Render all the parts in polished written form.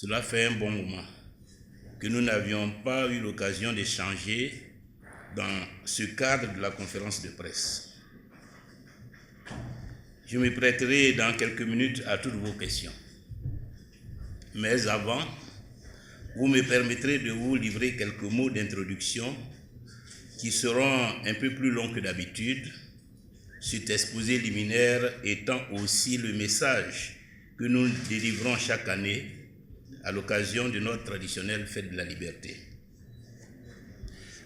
Cela fait un bon moment que nous n'avions pas eu l'occasion d'échanger dans ce cadre de la conférence de presse. Je me prêterai dans quelques minutes à toutes vos questions. Mais avant, vous me permettrez de vous livrer quelques mots d'introduction qui seront un peu plus longs que d'habitude, cet exposé liminaire étant aussi le message que nous délivrons chaque année à l'occasion de notre traditionnelle fête de la liberté.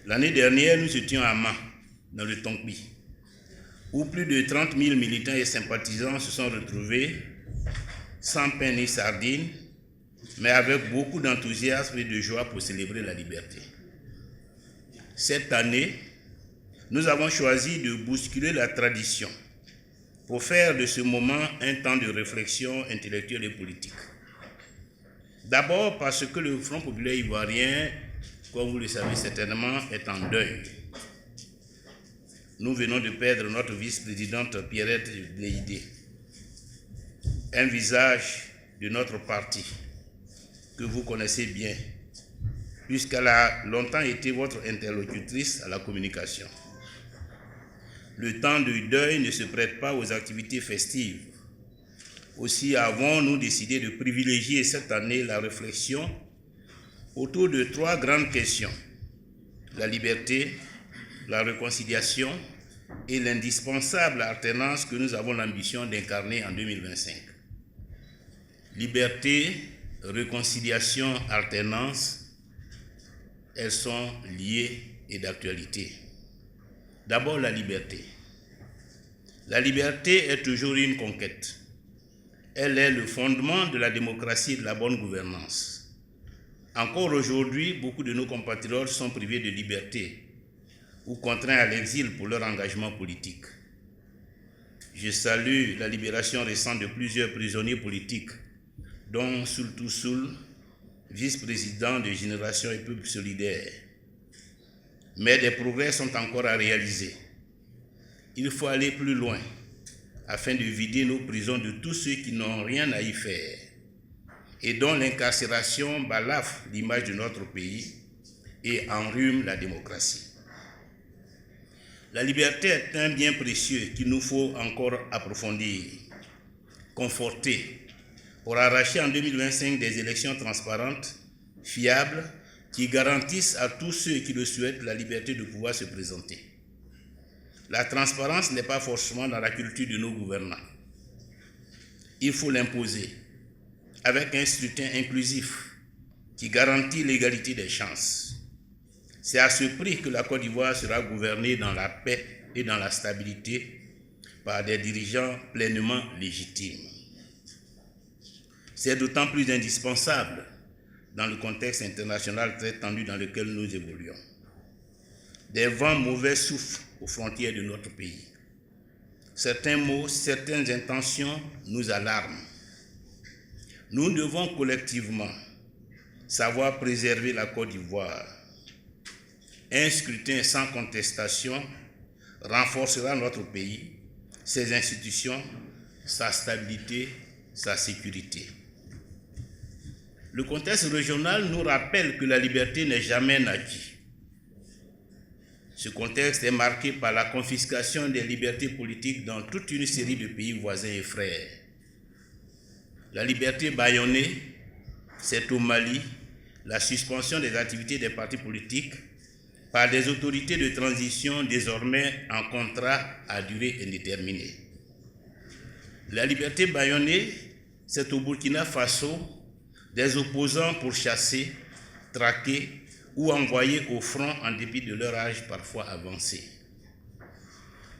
L'année dernière, nous étions à Mans, dans le Tongpi, où plus de 30 000 militants et sympathisants se sont retrouvés, sans pain ni sardines, mais avec beaucoup d'enthousiasme et de joie pour célébrer la liberté. Cette année, nous avons choisi de bousculer la tradition pour faire de ce moment un temps de réflexion intellectuelle et politique. D'abord parce que le Front populaire ivoirien, comme vous le savez certainement, est en deuil. Nous venons de perdre notre vice-présidente Pierrette Bleïdé, un visage de notre parti que vous connaissez bien, puisqu'elle a longtemps été votre interlocutrice à la communication. Le temps de deuil ne se prête pas aux activités festives. Aussi avons-nous décidé de privilégier cette année la réflexion autour de 3 grandes questions: la liberté, la réconciliation et l'indispensable alternance que nous avons l'ambition d'incarner en 2025. Liberté, réconciliation, alternance, elles sont liées et d'actualité. D'abord, la liberté. La liberté est toujours une conquête. Elle est le fondement de la démocratie et de la bonne gouvernance. Encore aujourd'hui, beaucoup de nos compatriotes sont privés de liberté ou contraints à l'exil pour leur engagement politique. Je salue la libération récente de plusieurs prisonniers politiques, dont Soul Toussoul, vice-président de Génération et Peuple Solidaire. Mais des progrès sont encore à réaliser. Il faut aller plus loin afin de vider nos prisons de tous ceux qui n'ont rien à y faire et dont l'incarcération balafre l'image de notre pays et enrhume la démocratie. La liberté est un bien précieux qu'il nous faut encore approfondir, conforter, pour arracher en 2025 des élections transparentes, fiables, qui garantissent à tous ceux qui le souhaitent la liberté de pouvoir se présenter. La transparence n'est pas forcément dans la culture de nos gouvernants. Il faut l'imposer avec un scrutin inclusif qui garantit l'égalité des chances. C'est à ce prix que la Côte d'Ivoire sera gouvernée dans la paix et dans la stabilité par des dirigeants pleinement légitimes. C'est d'autant plus indispensable dans le contexte international très tendu dans lequel nous évoluons. Des vents mauvais soufflent aux frontières de notre pays. Certains mots, certaines intentions nous alarment. Nous devons collectivement savoir préserver la Côte d'Ivoire. Un scrutin sans contestation renforcera notre pays, ses institutions, sa stabilité, sa sécurité. Le contexte régional nous rappelle que la liberté n'est jamais un acquis. Ce contexte est marqué par la confiscation des libertés politiques dans toute une série de pays voisins et frères. La liberté bâillonnée, c'est au Mali la suspension des activités des partis politiques par des autorités de transition désormais en contrat à durée indéterminée. La liberté bâillonnée, c'est au Burkina Faso des opposants pourchassés, traqués ou envoyés au front en dépit de leur âge parfois avancé.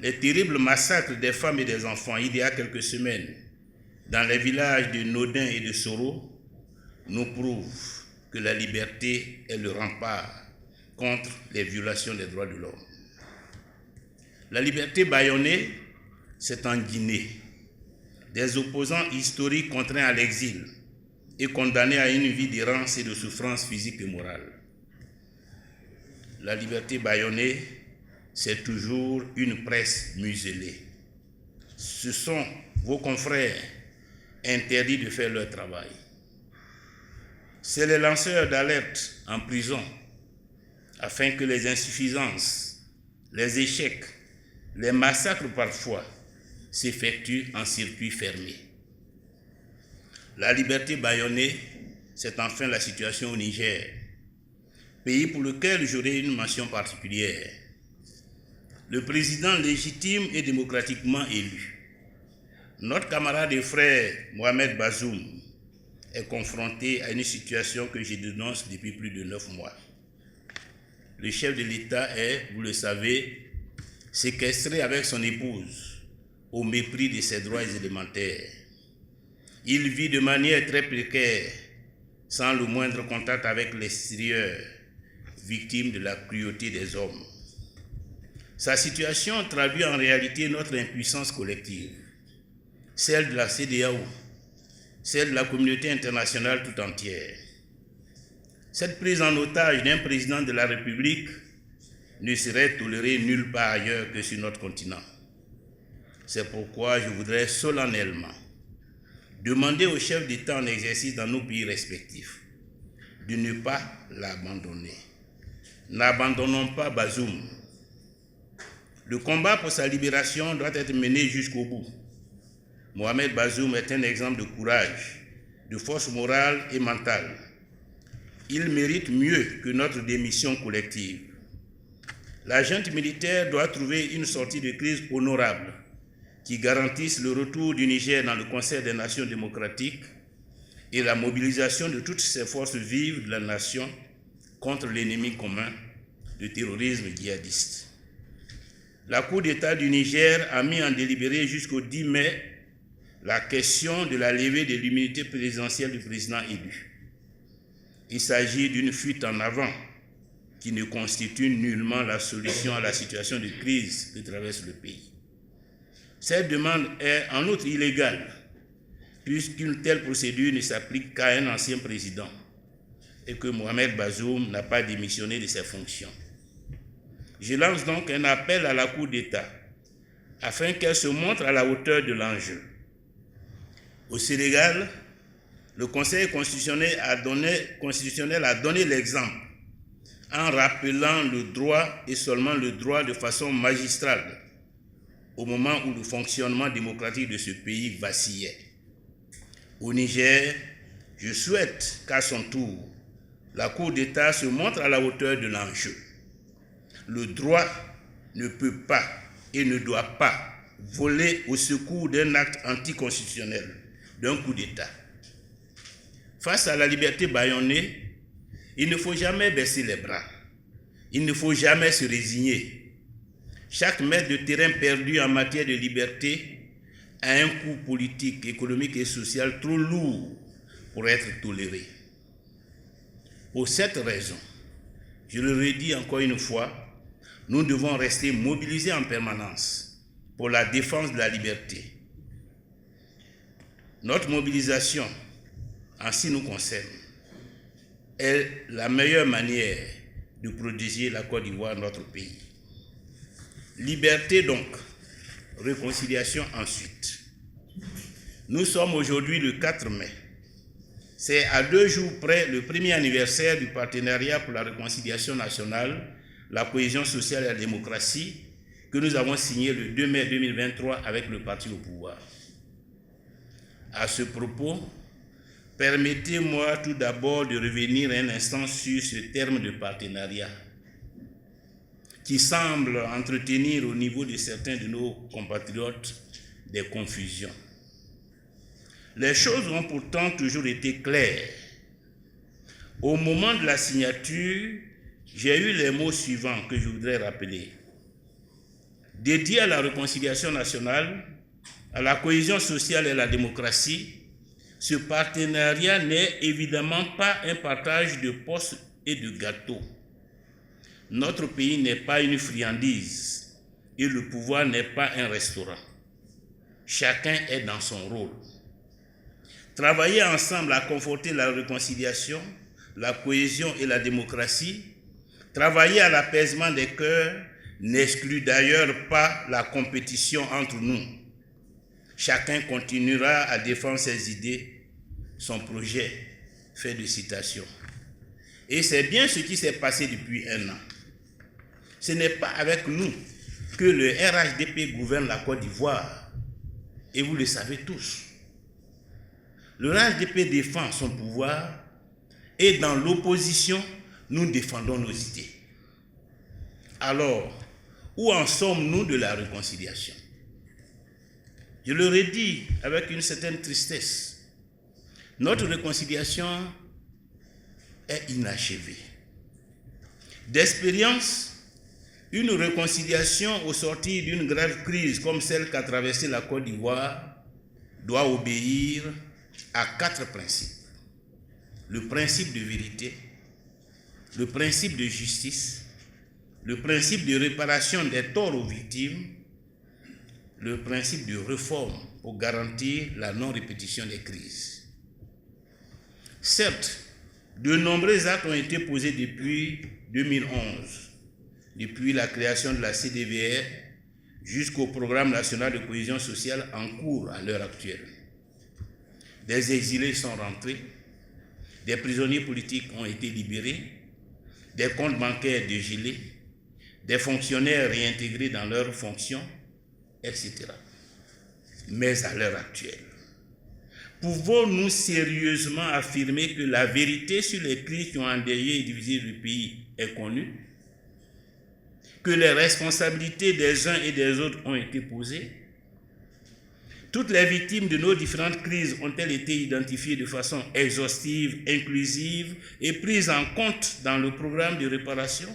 Les terribles massacres des femmes et des enfants il y a quelques semaines dans les villages de Nodin et de Soro nous prouvent que la liberté est le rempart contre les violations des droits de l'homme. La liberté bâillonnée, c'est en Guinée. Des opposants historiques contraints à l'exil et condamnés à une vie d'errance et de souffrance physique et morale. La liberté bâillonnée, c'est toujours une presse muselée. Ce sont vos confrères interdits de faire leur travail. C'est les lanceurs d'alerte en prison afin que les insuffisances, les échecs, les massacres parfois s'effectuent en circuit fermé. La liberté bâillonnée, c'est enfin la situation au Niger, pays pour lequel j'aurai une mention particulière. Le président légitime et démocratiquement élu, notre camarade et frère Mohamed Bazoum, est confronté à une situation que je dénonce depuis plus de 9 mois. Le chef de l'État est, vous le savez, séquestré avec son épouse au mépris de ses droits élémentaires. Il vit de manière très précaire, sans le moindre contact avec l'extérieur, victime de la cruauté des hommes. Sa situation traduit en réalité notre impuissance collective, celle de la CEDEAO, celle de la communauté internationale tout entière. Cette prise en otage d'un président de la République ne serait tolérée nulle part ailleurs que sur notre continent. C'est pourquoi je voudrais solennellement demander aux chefs d'État en exercice dans nos pays respectifs de ne pas l'abandonner. N'abandonnons pas Bazoum. Le combat pour sa libération doit être mené jusqu'au bout. Mohamed Bazoum est un exemple de courage, de force morale et mentale. Il mérite mieux que notre démission collective. La junte militaire doit trouver une sortie de crise honorable qui garantisse le retour du Niger dans le concert des nations démocratiques et la mobilisation de toutes ces forces vives de la nation contre l'ennemi commun, le terrorisme djihadiste. La Cour d'État du Niger a mis en délibéré jusqu'au 10 mai la question de la levée de l'immunité présidentielle du président élu. Il s'agit d'une fuite en avant qui ne constitue nullement la solution à la situation de crise que traverse le pays. Cette demande est en outre illégale, puisqu'une telle procédure ne s'applique qu'à un ancien président et que Mohamed Bazoum n'a pas démissionné de ses fonctions. Je lance donc un appel à la Cour d'État afin qu'elle se montre à la hauteur de l'enjeu. Au Sénégal, le Conseil constitutionnel a donné l'exemple en rappelant le droit et seulement le droit de façon magistrale au moment où le fonctionnement démocratique de ce pays vacillait. Au Niger, je souhaite qu'à son tour, la Cour d'État se montre à la hauteur de l'enjeu. Le droit ne peut pas et ne doit pas voler au secours d'un acte anticonstitutionnel, d'un coup d'État. Face à la liberté bâillonnée, il ne faut jamais baisser les bras. Il ne faut jamais se résigner. Chaque mètre de terrain perdu en matière de liberté a un coût politique, économique et social trop lourd pour être toléré. Pour cette raison, je le redis encore une fois, nous devons rester mobilisés en permanence pour la défense de la liberté. Notre mobilisation, en ce qui nous concerne, est la meilleure manière de protéger la Côte d'Ivoire, notre pays. Liberté donc, réconciliation ensuite. Nous sommes aujourd'hui le 4 mai. C'est à 2 jours près le premier anniversaire du partenariat pour la réconciliation nationale, la cohésion sociale et la démocratie que nous avons signé le 2 mai 2023 avec le parti au pouvoir. À ce propos, permettez-moi tout d'abord de revenir un instant sur ce terme de partenariat qui semble entretenir au niveau de certains de nos compatriotes des confusions. Les choses ont pourtant toujours été claires. Au moment de la signature, j'ai eu les mots suivants que je voudrais rappeler. Dédié à la réconciliation nationale, à la cohésion sociale et à la démocratie, ce partenariat n'est évidemment pas un partage de postes et de gâteaux. Notre pays n'est pas une friandise et le pouvoir n'est pas un restaurant. Chacun est dans son rôle. Travailler ensemble à conforter la réconciliation, la cohésion et la démocratie, travailler à l'apaisement des cœurs n'exclut d'ailleurs pas la compétition entre nous. Chacun continuera à défendre ses idées, son projet, Fin de citation. Et c'est bien ce qui s'est passé depuis un an. Ce n'est pas avec nous que le RHDP gouverne la Côte d'Ivoire. Et vous le savez tous. Le RHDP défend son pouvoir et dans l'opposition, nous défendons nos idées. Alors, où en sommes-nous de la réconciliation? Je le redis avec une certaine tristesse. Notre réconciliation est inachevée. D'expérience, une réconciliation au sortir d'une grave crise comme celle qu'a traversée la Côte d'Ivoire doit obéir à 4 principes. Le principe de vérité, le principe de justice, le principe de réparation des torts aux victimes, le principe de réforme pour garantir la non-répétition des crises. Certes, de nombreux actes ont été posés depuis 2011, depuis la création de la CDVR jusqu'au programme national de cohésion sociale en cours à l'heure actuelle. Des exilés sont rentrés, des prisonniers politiques ont été libérés, des comptes bancaires dégelés, des fonctionnaires réintégrés dans leurs fonctions, etc. Mais à l'heure actuelle, pouvons-nous sérieusement affirmer que la vérité sur les crises qui ont endeuillé et divisé le pays est connue? Que les responsabilités des uns et des autres ont été posées? Toutes les victimes de nos différentes crises ont-elles été identifiées de façon exhaustive, inclusive et prises en compte dans le programme de réparation?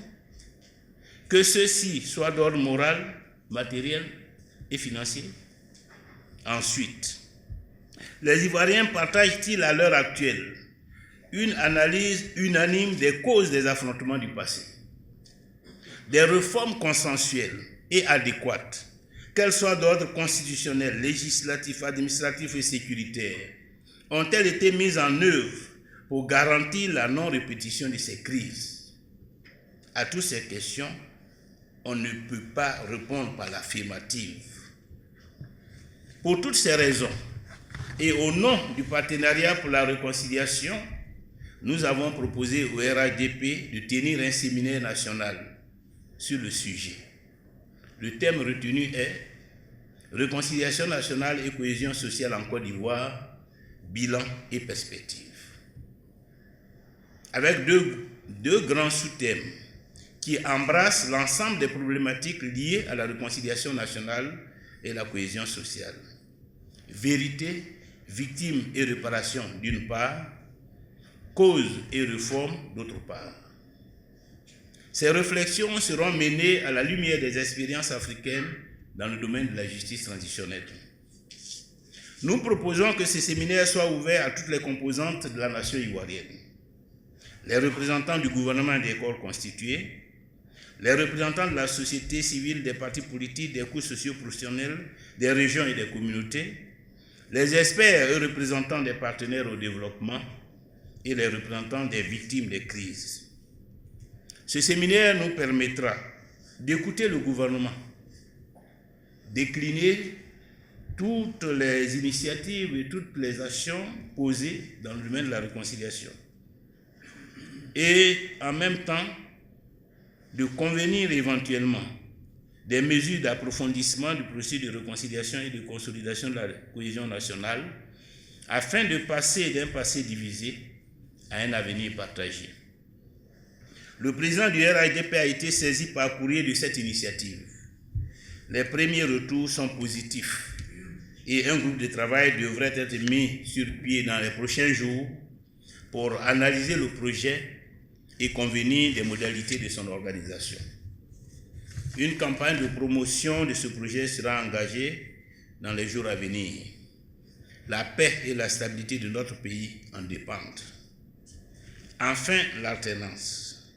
Que ceci soit d'ordre moral, matériel et financier? Ensuite, les Ivoiriens partagent-ils à l'heure actuelle une analyse unanime des causes des affrontements du passé? Des réformes consensuelles et adéquates, qu'elles soient d'ordre constitutionnel, législatif, administratif et sécuritaire, ont-elles été mises en œuvre pour garantir la non-répétition de ces crises? À toutes ces questions, on ne peut pas répondre par l'affirmative. Pour toutes ces raisons, et au nom du partenariat pour la réconciliation, nous avons proposé au RHDP de tenir un séminaire national sur le sujet. Le thème retenu est Réconciliation nationale et cohésion sociale en Côte d'Ivoire, bilan et perspectives. Avec deux grands sous-thèmes qui embrassent l'ensemble des problématiques liées à la réconciliation nationale et la cohésion sociale. Vérité, victimes et réparation d'une part, cause et réforme d'autre part. Ces réflexions seront menées à la lumière des expériences africaines dans le domaine de la justice transitionnelle. Nous proposons que ces séminaires soient ouverts à toutes les composantes de la nation ivoirienne. Les représentants du gouvernement et des corps constitués, les représentants de la société civile, des partis politiques, des couches socio-professionnelles, des régions et des communautés, les experts et représentants des partenaires au développement et les représentants des victimes des crises. Ce séminaire nous permettra d'écouter le gouvernement, décliner toutes les initiatives et toutes les actions posées dans le domaine de la réconciliation et en même temps de convenir éventuellement des mesures d'approfondissement du processus de réconciliation et de consolidation de la cohésion nationale afin de passer d'un passé divisé à un avenir partagé. Le président du RHDP a été saisi par courrier de cette initiative. Les premiers retours sont positifs et un groupe de travail devrait être mis sur pied dans les prochains jours pour analyser le projet et convenir des modalités de son organisation. Une campagne de promotion de ce projet sera engagée dans les jours à venir. La paix et la stabilité de notre pays en dépendent. Enfin, l'alternance.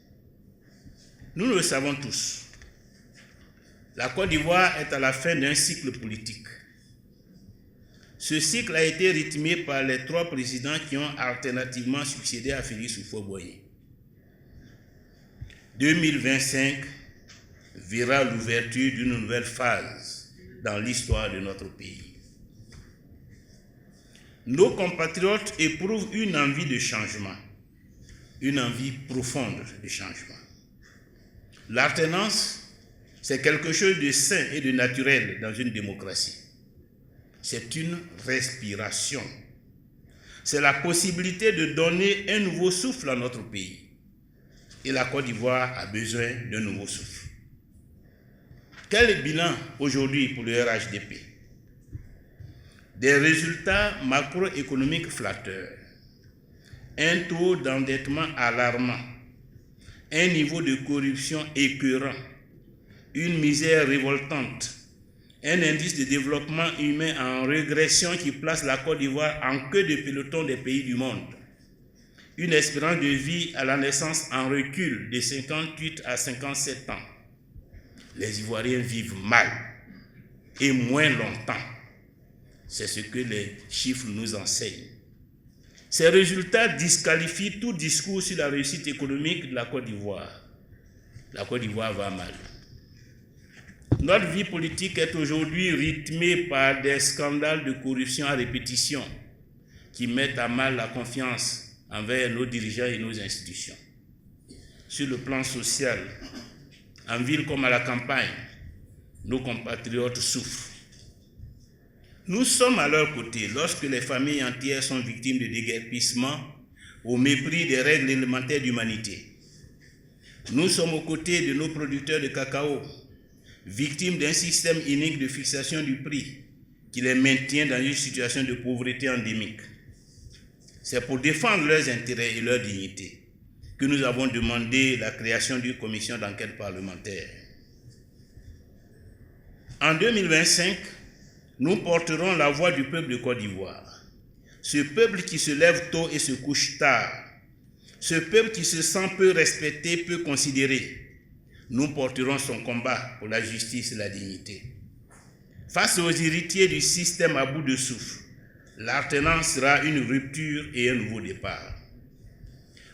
Nous le savons tous. La Côte d'Ivoire est à la fin d'un cycle politique. Ce cycle a été rythmé par les 3 présidents qui ont alternativement succédé à Félix Houphouët-Boigny. 2025 verra l'ouverture d'une nouvelle phase dans l'histoire de notre pays. nos compatriotes éprouvent une envie de changement, une envie profonde de changement. L'alternance, c'est quelque chose de sain et de naturel dans une démocratie. C'est une respiration. C'est la possibilité de donner un nouveau souffle à notre pays. Et la Côte d'Ivoire a besoin d'un nouveau souffle. Quel est le bilan aujourd'hui pour le RHDP? Des résultats macroéconomiques flatteurs, un taux d'endettement alarmant, un niveau de corruption écœurant, une misère révoltante, un indice de développement humain en régression qui place la Côte d'Ivoire en queue de peloton des pays du monde, une espérance de vie à la naissance en recul de 58 à 57 ans. Les Ivoiriens vivent mal et moins longtemps. C'est ce que les chiffres nous enseignent. Ces résultats disqualifient tout discours sur la réussite économique de la Côte d'Ivoire. La Côte d'Ivoire va mal. Notre vie politique est aujourd'hui rythmée par des scandales de corruption à répétition qui mettent à mal la confiance envers nos dirigeants et nos institutions. Sur le plan social, en ville comme à la campagne, nos compatriotes souffrent. Nous sommes à leur côté lorsque les familles entières sont victimes de déguerpissement au mépris des règles élémentaires d'humanité. Nous sommes aux côtés de nos producteurs de cacao, victimes d'un système inique de fixation du prix qui les maintient dans une situation de pauvreté endémique. C'est pour défendre leurs intérêts et leur dignité que nous avons demandé la création d'une commission d'enquête parlementaire. En 2025, nous porterons la voix du peuple de Côte d'Ivoire. Ce peuple qui se lève tôt et se couche tard. Ce peuple qui se sent peu respecté, peu considéré. Nous porterons son combat pour la justice et la dignité. Face aux héritiers du système à bout de souffle, l'alternance sera une rupture et un nouveau départ.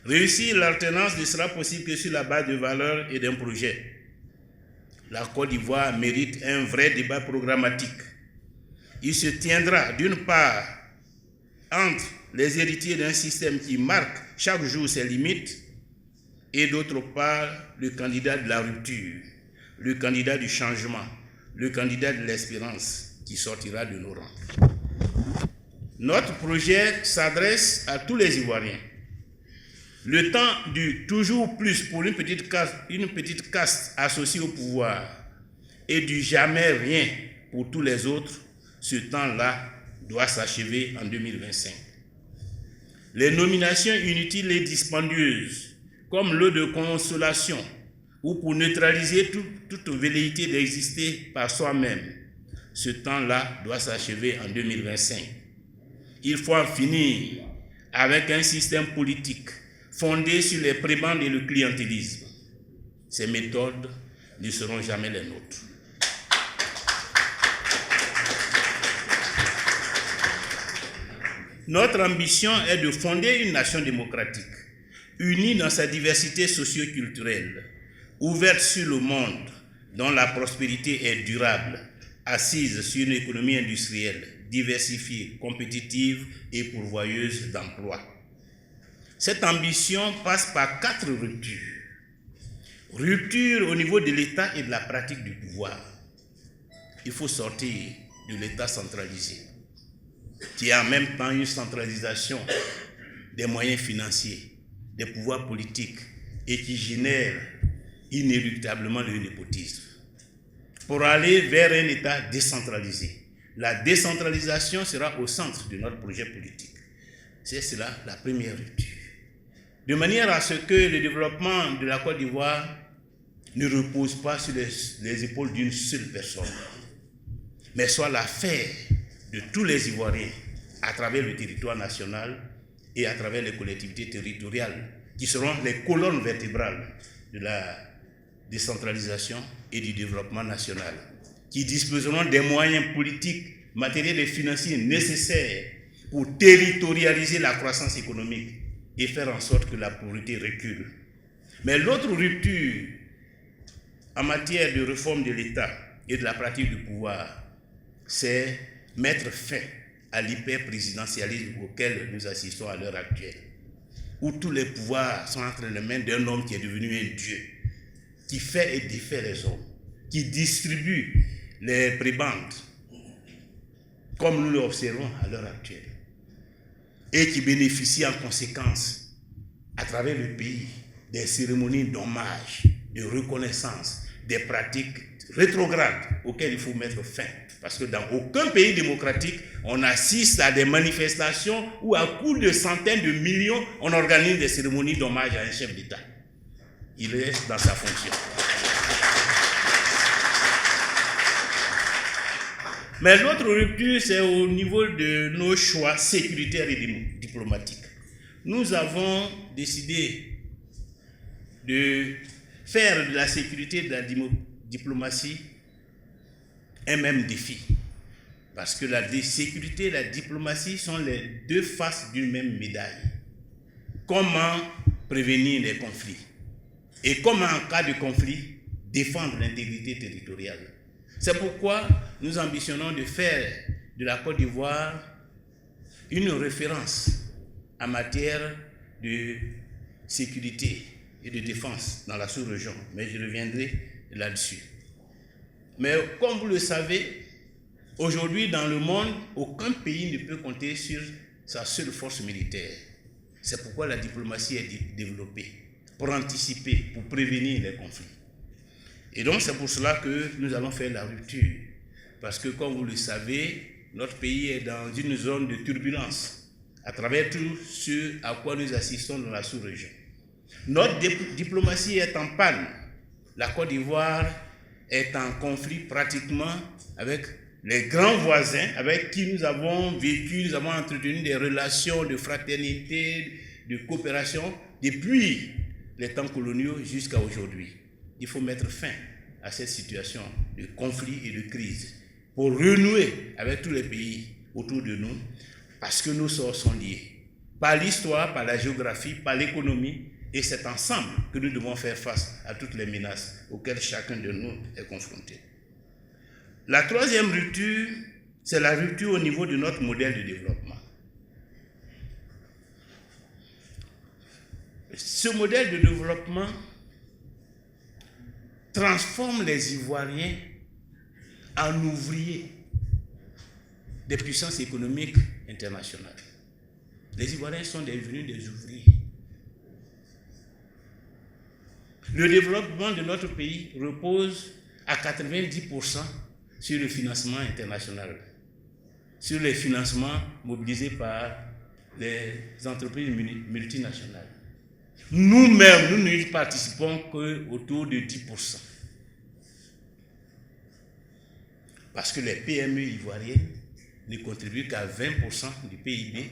Réussir l'alternance ne sera possible que sur la base de valeurs et d'un projet. La Côte d'Ivoire mérite un vrai débat programmatique. Il se tiendra d'une part entre les héritiers d'un système qui marque chaque jour ses limites et d'autre part le candidat de la rupture, le candidat du changement, le candidat de l'espérance qui sortira de nos rangs. Notre projet s'adresse à tous les Ivoiriens. Le temps du toujours plus pour une petite caste associée au pouvoir et du jamais rien pour tous les autres, ce temps-là doit s'achever en 2025. Les nominations inutiles et dispendieuses, comme l'eau de consolation, ou pour neutraliser toute velléité d'exister par soi-même, ce temps-là doit s'achever en 2025. Il faut en finir avec un système politique fondé sur les prébendes et le clientélisme. Ces méthodes ne seront jamais les nôtres. Notre ambition est de fonder une nation démocratique, unie dans sa diversité socio-culturelle, ouverte sur le monde, dont la prospérité est durable, assise sur une économie industrielle, diversifiée, compétitive et pourvoyeuse d'emplois. Cette ambition passe par 4 ruptures. Rupture au niveau de l'État et de la pratique du pouvoir. Il faut sortir de l'État centralisé, qui est en même temps une centralisation des moyens financiers, des pouvoirs politiques et qui génère inéluctablement le népotisme, pour aller vers un État décentralisé. La décentralisation sera au centre de notre projet politique. C'est cela la première rupture. De manière à ce que le développement de la Côte d'Ivoire ne repose pas sur les épaules d'une seule personne, mais soit l'affaire de tous les Ivoiriens à travers le territoire national et à travers les collectivités territoriales qui seront les colonnes vertébrales de la décentralisation et du développement national, qui disposeront des moyens politiques, matériels et financiers nécessaires pour territorialiser la croissance économique et faire en sorte que la pauvreté recule. Mais l'autre rupture en matière de réforme de l'État et de la pratique du pouvoir, c'est mettre fin à l'hyper-présidentialisme auquel nous assistons à l'heure actuelle, où tous les pouvoirs sont entre les mains d'un homme qui est devenu un dieu, qui fait et défait les hommes, qui distribue les prébendes, comme nous l'observons à l'heure actuelle, et qui bénéficie en conséquence, à travers le pays, des cérémonies d'hommage, de reconnaissance, des pratiques rétrogrades auxquelles il faut mettre fin. Parce que dans aucun pays démocratique, on assiste à des manifestations où à coups de centaines de millions, on organise des cérémonies d'hommage à un chef d'État. Il reste dans sa fonction. Mais l'autre rupture, c'est au niveau de nos choix sécuritaires et diplomatiques. Nous avons décidé de faire de la sécurité et de la diplomatie un même défi. Parce que la sécurité et la diplomatie sont les deux faces d'une même médaille. Comment prévenir les conflits? Et comment, en cas de conflit, défendre l'intégrité territoriale? C'est pourquoi nous ambitionnons de faire de la Côte d'Ivoire une référence en matière de sécurité et de défense dans la sous-région. Mais je reviendrai là-dessus. Mais comme vous le savez, aujourd'hui dans le monde, aucun pays ne peut compter sur sa seule force militaire. C'est pourquoi la diplomatie est développée, pour anticiper, pour prévenir les conflits. Et donc c'est pour cela que nous allons faire la rupture. Parce que comme vous le savez, notre pays est dans une zone de turbulence, à travers tout ce à quoi nous assistons dans la sous-région. Notre diplomatie est en panne. La Côte d'Ivoire est en conflit pratiquement avec les grands voisins avec qui nous avons vécu, nous avons entretenu des relations de fraternité, de coopération depuis les temps coloniaux jusqu'à aujourd'hui. Il faut mettre fin à cette situation de conflit et de crise pour renouer avec tous les pays autour de nous parce que nos sorts sont liés par l'histoire, par la géographie, par l'économie. Et c'est ensemble que nous devons faire face à toutes les menaces auxquelles chacun de nous est confronté. La troisième rupture, c'est la rupture au niveau de notre modèle de développement. Ce modèle de développement transforme les Ivoiriens en ouvriers des puissances économiques internationales. Les Ivoiriens sont devenus des ouvriers. Le développement de notre pays repose à 90% sur le financement international, sur les financements mobilisés par les entreprises multinationales. Nous-mêmes, nous ne participons qu'autour de 10%. Parce que les PME ivoiriennes ne contribuent qu'à 20% du PIB,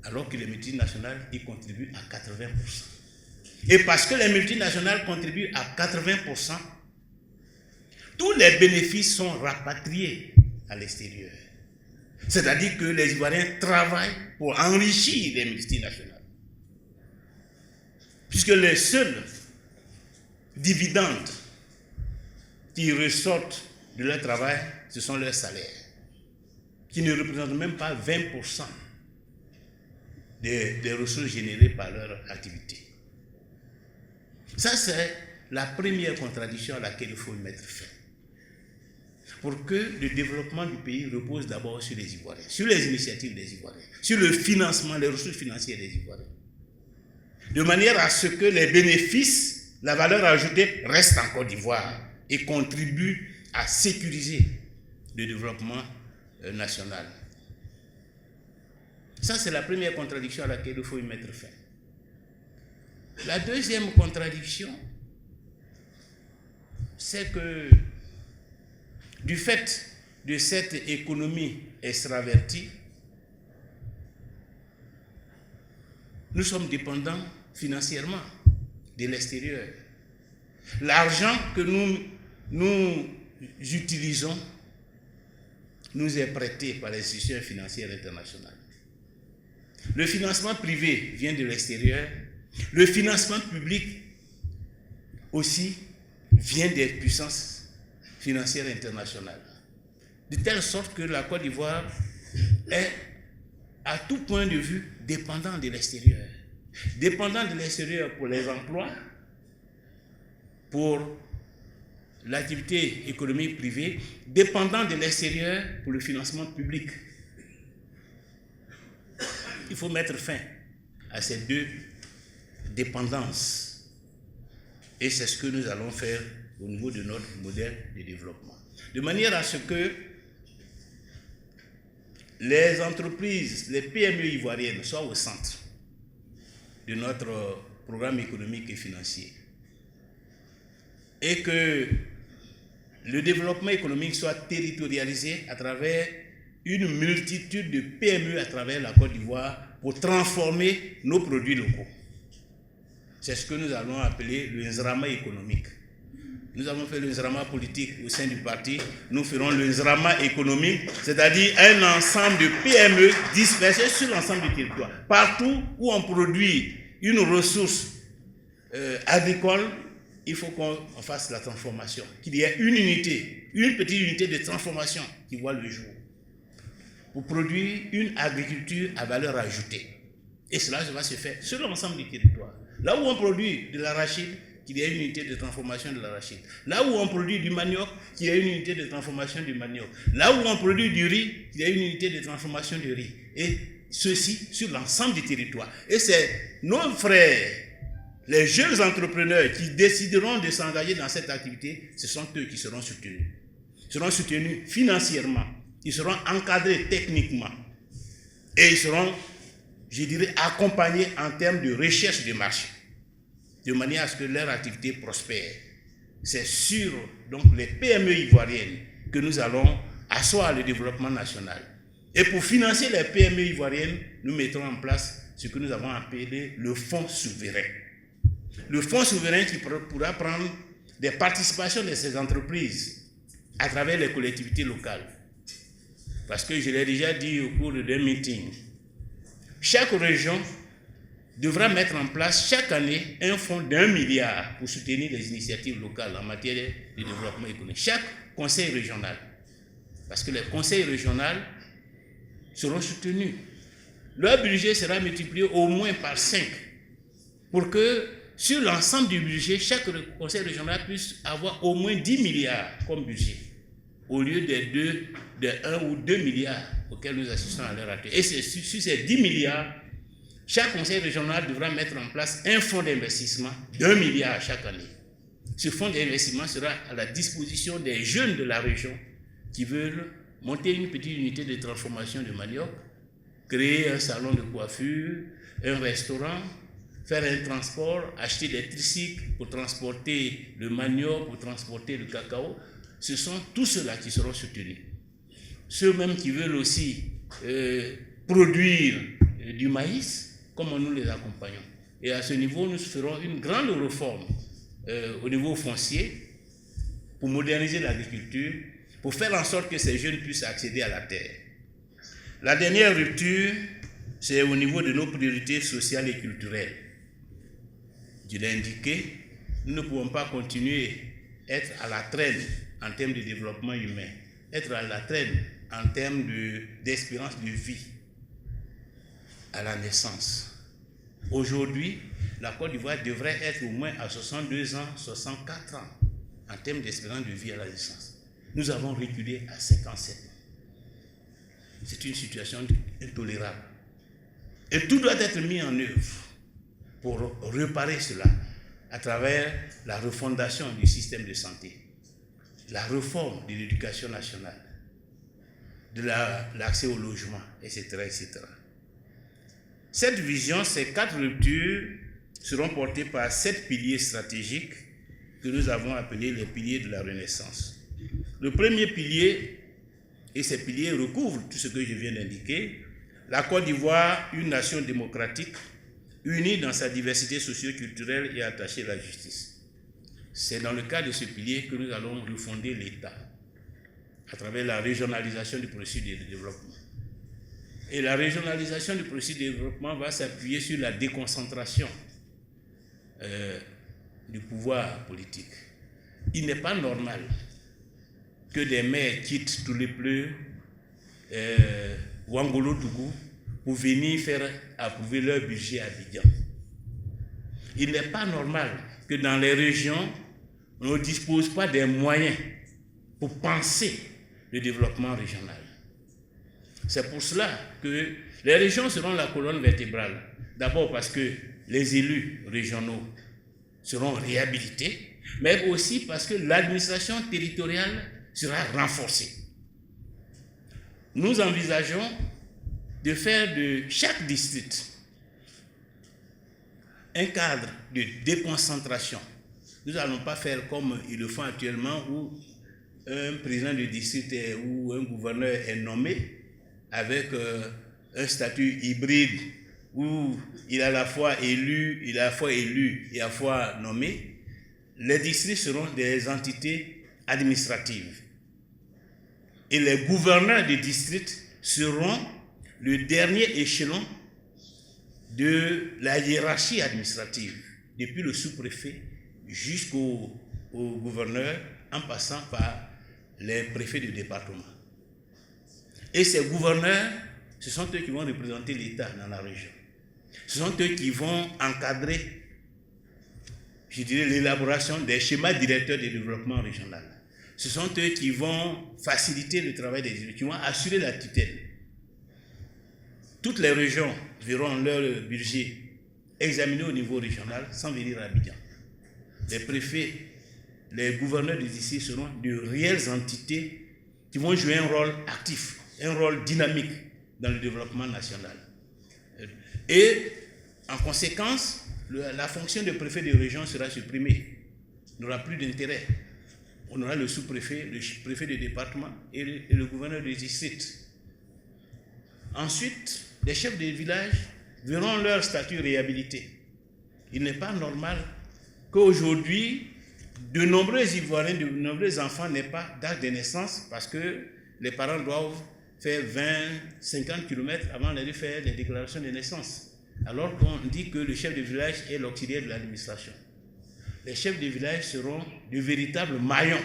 alors que les multinationales y contribuent à 80%. Et parce que les multinationales contribuent à 80%, tous les bénéfices sont rapatriés à l'extérieur. C'est-à-dire que les Ivoiriens travaillent pour enrichir les multinationales. Puisque les seuls dividendes qui ressortent de leur travail, ce sont leurs salaires, qui ne représentent même pas 20% des ressources générées par leur activité. Ça, c'est la première contradiction à laquelle il faut mettre fin. Pour que le développement du pays repose d'abord sur les Ivoiriens, sur les initiatives des Ivoiriens, sur le financement, les ressources financières des Ivoiriens. De manière à ce que les bénéfices, la valeur ajoutée reste en Côte d'Ivoire et contribue à sécuriser le développement national. Ça, c'est la première contradiction à laquelle il faut y mettre fin. La deuxième contradiction, c'est que du fait de cette économie extravertie, nous sommes dépendants financièrement de l'extérieur. L'argent que nous utilisons nous est prêté par les institutions financières internationales. Le financement privé vient de l'extérieur. Le financement public aussi vient des puissances financières internationales. De telle sorte que la Côte d'Ivoire est, à tout point de vue, dépendant de l'extérieur. Dépendant de l'extérieur pour les emplois, pour l'activité économique privée, dépendant de l'extérieur pour le financement public. Il faut mettre fin à ces deux dépendances. Et c'est ce que nous allons faire au niveau de notre modèle de développement. De manière à ce que les entreprises, les PME ivoiriennes soient au centre de notre programme économique et financier. Et que le développement économique soit territorialisé à travers une multitude de PME à travers la Côte d'Ivoire pour transformer nos produits locaux. C'est ce que nous allons appeler le Nzrama économique. Nous avons fait le Nzrama politique au sein du parti. Nous ferons le Nzrama économique, c'est-à-dire un ensemble de PME dispersées sur l'ensemble du territoire. Partout où on produit une ressource agricole, il faut qu'on fasse la transformation, qu'il y ait une unité, une petite unité de transformation qui voit le jour pour produire une agriculture à valeur ajoutée. Et cela va se faire sur l'ensemble du territoire. Là où on produit de l'arachide, qu'il y ait une unité de transformation de l'arachide. Là où on produit du manioc, qu'il y ait une unité de transformation du manioc. Là où on produit du riz, qu'il y ait une unité de transformation du riz. Et ceci sur l'ensemble du territoire. Et c'est nos frères, les jeunes entrepreneurs qui décideront de s'engager dans cette activité, ce sont eux qui seront soutenus. Ils seront soutenus financièrement, ils seront encadrés techniquement et ils seront, je dirais, accompagnés en termes de recherche de marché, de manière à ce que leur activité prospère. C'est sur donc, les PME ivoiriennes que nous allons asseoir le développement national. Et pour financer les PME ivoiriennes, nous mettrons en place ce que nous avons appelé le fonds souverain. Le fonds souverain qui pourra prendre des participations de ces entreprises à travers les collectivités locales. Parce que je l'ai déjà dit au cours d'un meeting, chaque région devra mettre en place chaque année un fonds d'1 milliard pour soutenir les initiatives locales en matière de développement économique. Chaque conseil régional. Parce que les conseils régionaux seront soutenus. Leur budget sera multiplié au moins par 5 pour que sur l'ensemble du budget, chaque conseil régional puisse avoir au moins 10 milliards comme budget, au lieu des 1 ou 2 milliards auxquels nous assistons à l'heure actuelle. Et c'est sur ces 10 milliards, chaque conseil régional devra mettre en place un fonds d'investissement d'1 milliard chaque année. Ce fonds d'investissement sera à la disposition des jeunes de la région qui veulent monter une petite unité de transformation de manioc, créer un salon de coiffure, un restaurant, faire un transport, acheter des tricycles pour transporter le manioc, pour transporter le cacao. Ce sont tous ceux-là qui seront soutenus. Ceux-mêmes qui veulent aussi produire du maïs, comment nous les accompagnons. Et à ce niveau, nous ferons une grande réforme au niveau foncier pour moderniser l'agriculture, pour faire en sorte que ces jeunes puissent accéder à la terre. La dernière rupture, c'est au niveau de nos priorités sociales et culturelles. Je l'ai indiqué, nous ne pouvons pas continuer à être à la traîne en termes de développement humain, être à la traîne en termes d'espérance de vie à la naissance. Aujourd'hui, la Côte d'Ivoire devrait être au moins à 62 ans, 64 ans en termes d'espérance de vie à la naissance. Nous avons reculé à 57 ans. C'est une situation intolérable. Et tout doit être mis en œuvre pour réparer cela à travers la refondation du système de santé, la réforme de l'éducation nationale, de l'accès au logement, etc., etc. Cette vision, ces 4 ruptures seront portées par 7 piliers stratégiques que nous avons appelés les piliers de la Renaissance. Le premier pilier, et ces piliers recouvrent tout ce que je viens d'indiquer, la Côte d'Ivoire, une nation démocratique, unie dans sa diversité socio-culturelle et attachée à la justice. C'est dans le cadre de ce pilier que nous allons refonder l'État à travers la régionalisation du processus de développement. Et la régionalisation du processus de développement va s'appuyer sur la déconcentration du pouvoir politique. Il n'est pas normal que des maires quittent tous les pleurs ou Angola-Togo pour venir faire approuver leur budget à Abidjan. Il n'est pas normal que dans les régions, on ne dispose pas des moyens pour penser le développement régional. C'est pour cela que les régions seront la colonne vertébrale. D'abord parce que les élus régionaux seront réhabilités, mais aussi parce que l'administration territoriale sera renforcée. Nous envisageons de faire de chaque district un cadre de déconcentration. Nous n'allons pas faire comme ils le font actuellement, où un président de district ou un gouverneur est nommé avec un statut hybride où il est à la fois élu, et à la fois nommé. Les districts seront des entités administratives. Et les gouverneurs des districts seront le dernier échelon de la hiérarchie administrative, depuis le sous-préfet jusqu'au gouverneur, en passant par les préfets de département. Et ces gouverneurs, ce sont eux qui vont représenter l'État dans la région. Ce sont eux qui vont encadrer, je dirais, l'élaboration des schémas directeurs de développement régional. Ce sont eux qui vont faciliter le travail des élus, qui vont assurer la tutelle. Toutes les régions verront leur budget examiné au niveau régional sans venir à Abidjan. Les préfets, les gouverneurs des districts seront de réelles entités qui vont jouer un rôle actif, un rôle dynamique dans le développement national. Et en conséquence, la fonction de préfet de région sera supprimée. Il n'aura plus d'intérêt. On aura le sous-préfet, le préfet de département et le gouverneur des districts. Ensuite, les chefs de village verront leur statut réhabilité. Il n'est pas normal qu'aujourd'hui, de nombreux Ivoiriens, de nombreux enfants n'aient pas d'âge de naissance parce que les parents doivent faire 20, 50 km avant d'aller faire les déclarations de naissance. Alors qu'on dit que le chef de village est l'auxiliaire de l'administration. Les chefs de village seront de véritables maillons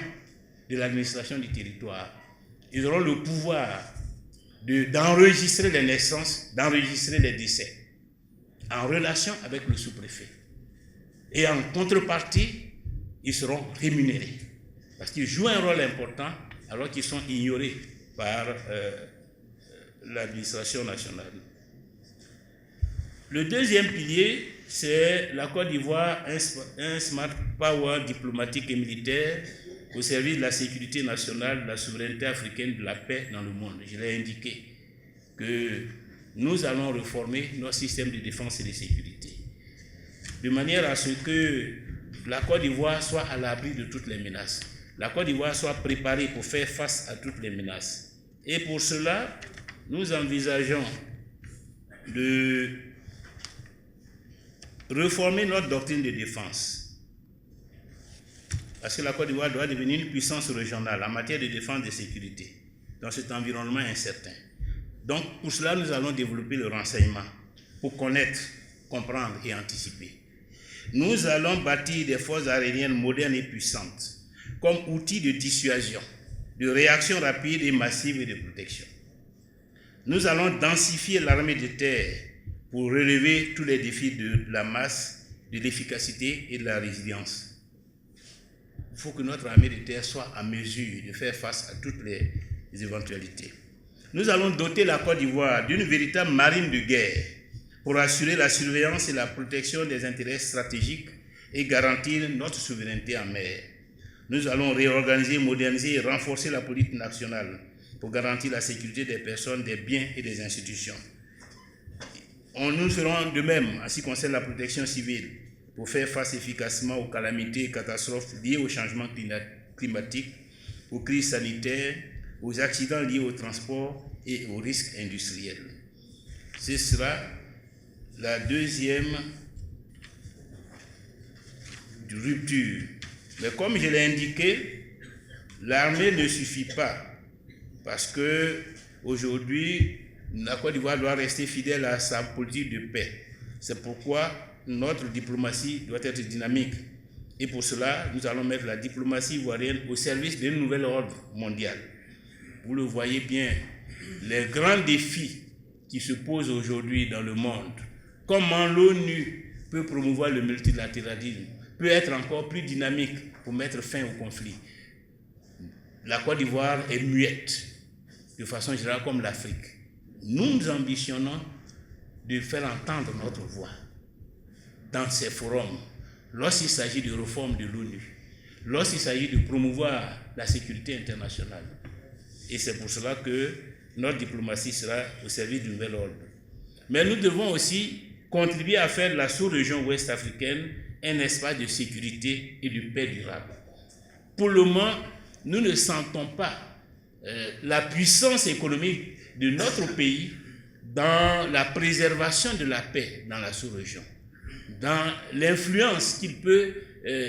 de l'administration du territoire. Ils auront le pouvoir d'enregistrer les naissances, d'enregistrer les décès, en relation avec le sous-préfet. Et en contrepartie, ils seront rémunérés, parce qu'ils jouent un rôle important alors qu'ils sont ignorés par l'administration nationale. Le deuxième pilier, c'est la Côte d'Ivoire, un smart power diplomatique et militaire au service de la sécurité nationale, de la souveraineté africaine, de la paix dans le monde. Je l'ai indiqué que nous allons réformer notre système de défense et de sécurité, de manière à ce que la Côte d'Ivoire soit à l'abri de toutes les menaces. La Côte d'Ivoire soit préparée pour faire face à toutes les menaces. Et pour cela, nous envisageons de réformer notre doctrine de défense. Parce que la Côte d'Ivoire doit devenir une puissance régionale en matière de défense et de sécurité dans cet environnement incertain. Donc, pour cela, nous allons développer le renseignement pour connaître, comprendre et anticiper. Nous allons bâtir des forces aériennes modernes et puissantes comme outils de dissuasion, de réaction rapide et massive et de protection. Nous allons densifier l'armée de terre pour relever tous les défis de la masse, de l'efficacité et de la résilience. Il faut que notre armée de terre soit à mesure de faire face à toutes les éventualités. Nous allons doter la Côte d'Ivoire d'une véritable marine de guerre pour assurer la surveillance et la protection des intérêts stratégiques et garantir notre souveraineté en mer. Nous allons réorganiser, moderniser et renforcer la politique nationale pour garantir la sécurité des personnes, des biens et des institutions. Nous ferons de même en ce qui concerne la protection civile pour faire face efficacement aux calamités et catastrophes liées au changement climatique, aux crises sanitaires, aux accidents liés au transport et aux risques industriels. Ce sera la deuxième rupture. Mais comme je l'ai indiqué, l'armée ne suffit pas parce que aujourd'hui, la Côte d'Ivoire doit rester fidèle à sa politique de paix. C'est pourquoi notre diplomatie doit être dynamique. Et pour cela, nous allons mettre la diplomatie ivoirienne au service d'un nouvel ordre mondial. Vous le voyez bien les grands défis qui se posent aujourd'hui dans le monde, comment l'ONU peut promouvoir le multilatéralisme, peut être encore plus dynamique pour mettre fin au conflit. La Côte d'Ivoire est muette, de façon générale comme l'Afrique. Nous ambitionnons de faire entendre notre voix dans ces forums, lorsqu'il s'agit de réforme de l'ONU, lorsqu'il s'agit de promouvoir la sécurité internationale. Et c'est pour cela que notre diplomatie sera au service du nouvel ordre. Mais nous devons aussi contribuer à faire de la sous-région ouest africaine un espace de sécurité et de paix durable. Pour le moment, nous ne sentons pas la puissance économique de notre pays dans la préservation de la paix dans la sous-région, dans l'influence qu'il peut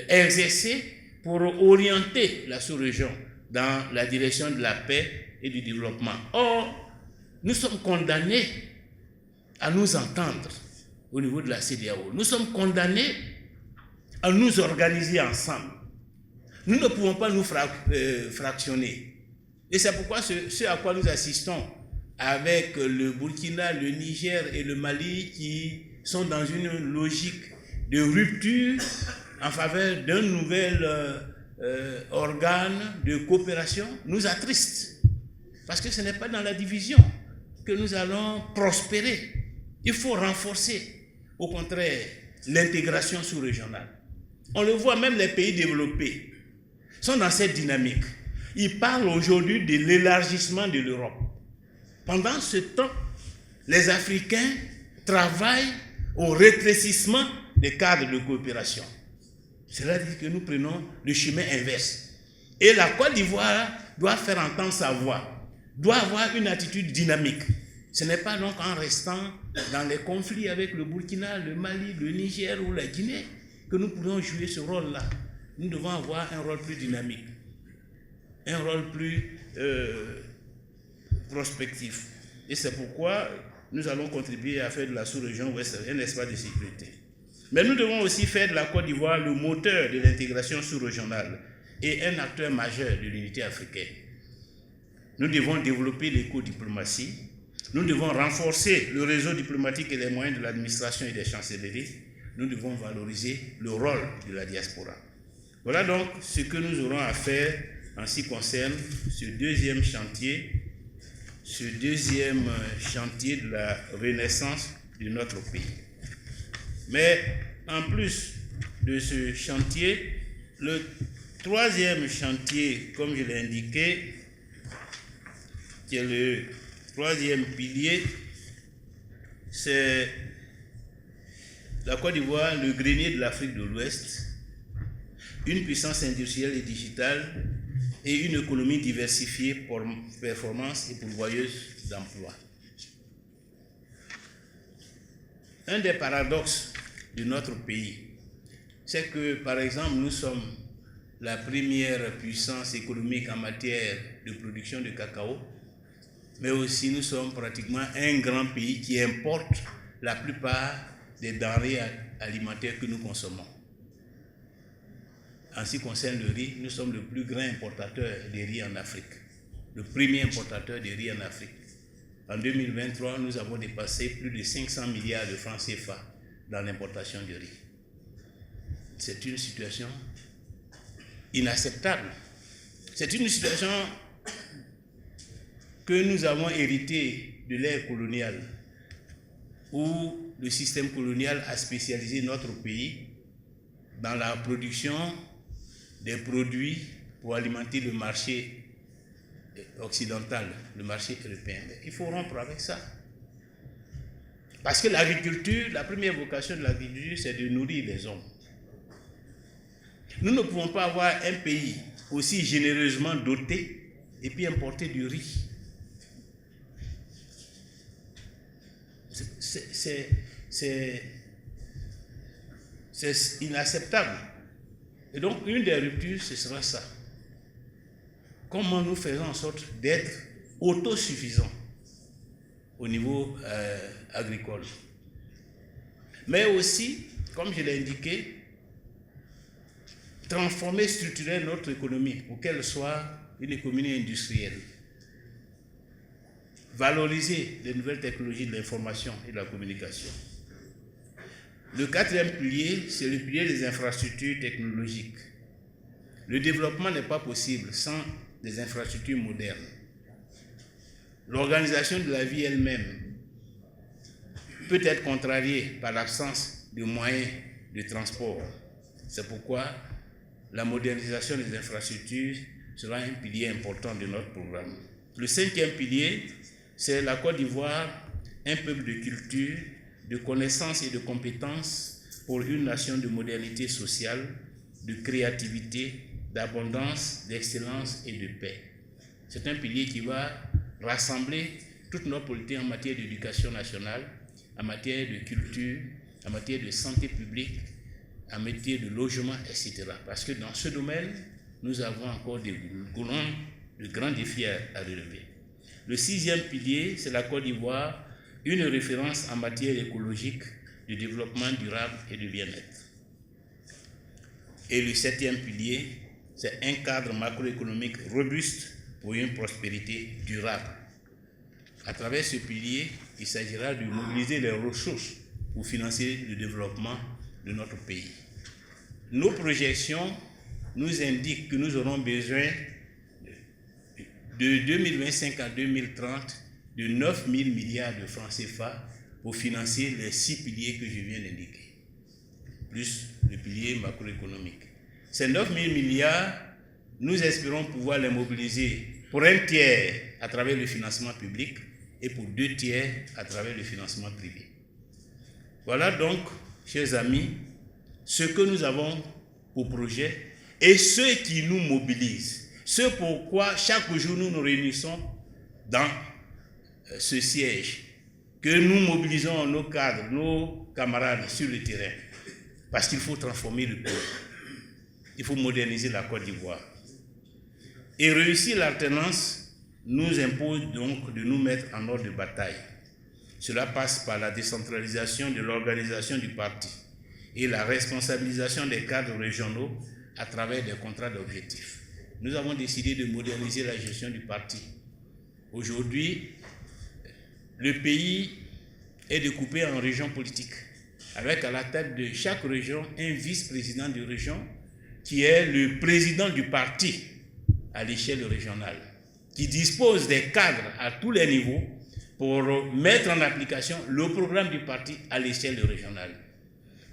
exercer pour orienter la sous-région dans la direction de la paix et du développement. Or, nous sommes condamnés à nous entendre au niveau de la CEDEAO. Nous sommes condamnés à nous organiser ensemble. Nous ne pouvons pas nous fractionner. Et c'est pourquoi ce à quoi nous assistons avec le Burkina, le Niger et le Mali qui sont dans une logique de rupture en faveur d'un nouvel organe de coopération, nous attriste. Parce que ce n'est pas dans la division que nous allons prospérer. Il faut renforcer, au contraire, l'intégration sous-régionale. On le voit, même les pays développés sont dans cette dynamique. Ils parlent aujourd'hui de l'élargissement de l'Europe. Pendant ce temps, les Africains travaillent au rétrécissement des cadres de coopération. Cela dit que nous prenons le chemin inverse. Et la Côte d'Ivoire doit faire entendre sa voix, doit avoir une attitude dynamique. Ce n'est pas donc en restant dans les conflits avec le Burkina, le Mali, le Niger ou la Guinée que nous pourrons jouer ce rôle-là. Nous devons avoir un rôle plus dynamique, un rôle plus prospectif. Et c'est pourquoi nous allons contribuer à faire de la sous-région ouest un espace de sécurité. Mais nous devons aussi faire de la Côte d'Ivoire le moteur de l'intégration sous-régionale et un acteur majeur de l'unité africaine. Nous devons développer l'éco-diplomatie. Nous devons renforcer le réseau diplomatique et les moyens de l'administration et des chancelleries. Nous devons valoriser le rôle de la diaspora. Voilà donc ce que nous aurons à faire en ce qui concerne ce deuxième chantier de la renaissance de notre pays. Mais en plus de ce chantier, le troisième chantier, comme je l'ai indiqué, qui est le troisième pilier, c'est la Côte d'Ivoire, le grenier de l'Afrique de l'Ouest, une puissance industrielle et digitale et une économie diversifiée pour performance et pourvoyeuse d'emplois. Un des paradoxes de notre pays, c'est que, par exemple, nous sommes la première puissance économique en matière de production de cacao, mais aussi nous sommes pratiquement un grand pays qui importe la plupart des denrées alimentaires que nous consommons. En ce qui concerne le riz, nous sommes le plus grand importateur de riz en Afrique, le premier importateur de riz en Afrique. En 2023, nous avons dépassé plus de 500 milliards de francs CFA dans l'importation de riz. C'est une situation inacceptable. C'est une situation que nous avons héritée de l'ère coloniale, où le système colonial a spécialisé notre pays dans la production des produits pour alimenter le marché occidental, le marché européen. Il faut rompre avec ça. Parce que l'agriculture, la première vocation de l'agriculture, c'est de nourrir les hommes. Nous ne pouvons pas avoir un pays aussi généreusement doté et puis importer du riz. C'est inacceptable. Et donc, une des ruptures, ce sera ça. Comment nous faisons en sorte d'être autosuffisants au niveau agricole. Mais aussi, comme je l'ai indiqué, transformer structurellement notre économie pour qu'elle soit une économie industrielle. valoriser les nouvelles technologies de l'information et de la communication. Le quatrième pilier, c'est le pilier des infrastructures technologiques. Le développement n'est pas possible sans des infrastructures modernes. L'organisation de la vie elle-même peut être contrariée par l'absence de moyens de transport. C'est pourquoi la modernisation des infrastructures sera un pilier important de notre programme. Le cinquième pilier, c'est la Côte d'Ivoire, un peuple de culture, de connaissances et de compétences pour une nation de modernité sociale, de créativité, d'abondance, d'excellence et de paix. C'est un pilier qui va rassembler toutes nos politiques en matière d'éducation nationale, en matière de culture, en matière de santé publique, en matière de logement, etc. Parce que dans ce domaine, nous avons encore de grands défis à relever. Le sixième pilier, c'est la Côte d'Ivoire, une référence en matière écologique, de développement durable et de bien-être. Et le septième pilier, c'est un cadre macroéconomique robuste pour une prospérité durable. À travers ce pilier, il s'agira de mobiliser les ressources pour financer le développement de notre pays. Nos projections nous indiquent que nous aurons besoin de 2025 à 2030 de 9 000 milliards de francs CFA pour financer les 6 piliers que je viens d'indiquer, plus le pilier macroéconomique. Ces 9 000 milliards, nous espérons pouvoir les mobiliser pour un tiers à travers le financement public et pour 2 tiers à travers le financement privé. Voilà donc, chers amis, ce que nous avons pour projet et ce qui nous mobilise. Ce pourquoi chaque jour nous nous réunissons dans ce siège, que nous mobilisons nos cadres, nos camarades sur le terrain, parce qu'il faut transformer le pays. Il faut moderniser la Côte d'Ivoire. Et réussir l'alternance nous impose donc de nous mettre en ordre de bataille. Cela passe par la décentralisation de l'organisation du parti et la responsabilisation des cadres régionaux à travers des contrats d'objectifs. Nous avons décidé de moderniser la gestion du parti. Aujourd'hui, le pays est découpé en régions politiques, avec à la tête de chaque région un vice-président de région qui est le président du parti à l'échelle régionale, qui dispose des cadres à tous les niveaux pour mettre en application le programme du parti à l'échelle régionale.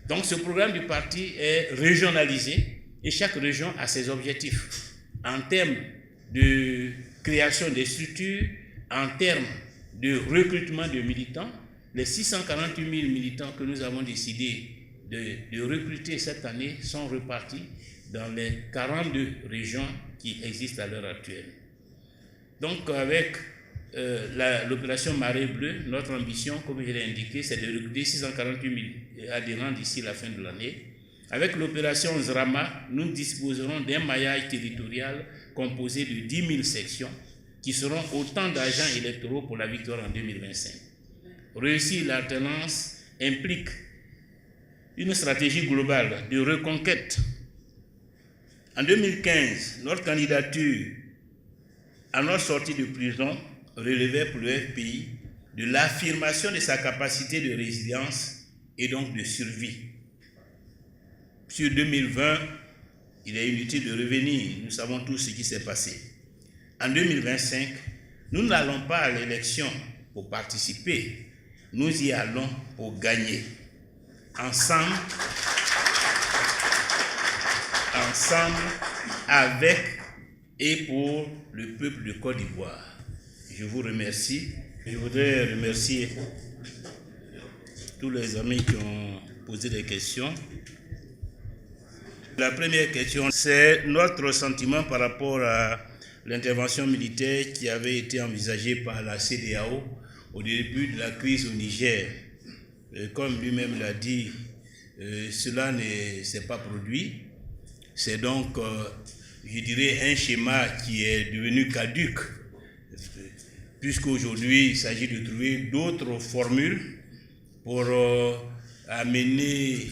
Donc ce programme du parti est régionalisé et chaque région a ses objectifs en termes de création des structures, en termes de recrutement de militants. Les 648 000 militants que nous avons décidé de recruter cette année sont repartis dans les 42 régions qui existent à l'heure actuelle. Donc avec l'opération Marée Bleue, notre ambition, comme je l'ai indiqué, c'est de recruter 648 000 adhérents d'ici la fin de l'année. Avec l'opération Zrama, nous disposerons d'un maillage territorial composé de 10 000 sections qui seront autant d'agents électoraux pour la victoire en 2025. Réussir l'alternance implique une stratégie globale de reconquête. En 2015, notre candidature à notre sortie de prison relevait pour le FPI de l'affirmation de sa capacité de résilience et donc de survie. Sur 2020, il est inutile de revenir, nous savons tous ce qui s'est passé. En 2025, nous n'allons pas à l'élection pour participer, nous y allons pour gagner. Ensemble, avec et pour le peuple de Côte d'Ivoire. Je vous remercie. Je voudrais remercier tous les amis qui ont posé des questions. La première question, c'est notre sentiment par rapport à l'intervention militaire qui avait été envisagée par la CEDEAO au début de la crise au Niger. Comme lui-même l'a dit, cela ne s'est pas produit. C'est donc, je dirais, un schéma qui est devenu caduc, puisqu'aujourd'hui, il s'agit de trouver d'autres formules pour amener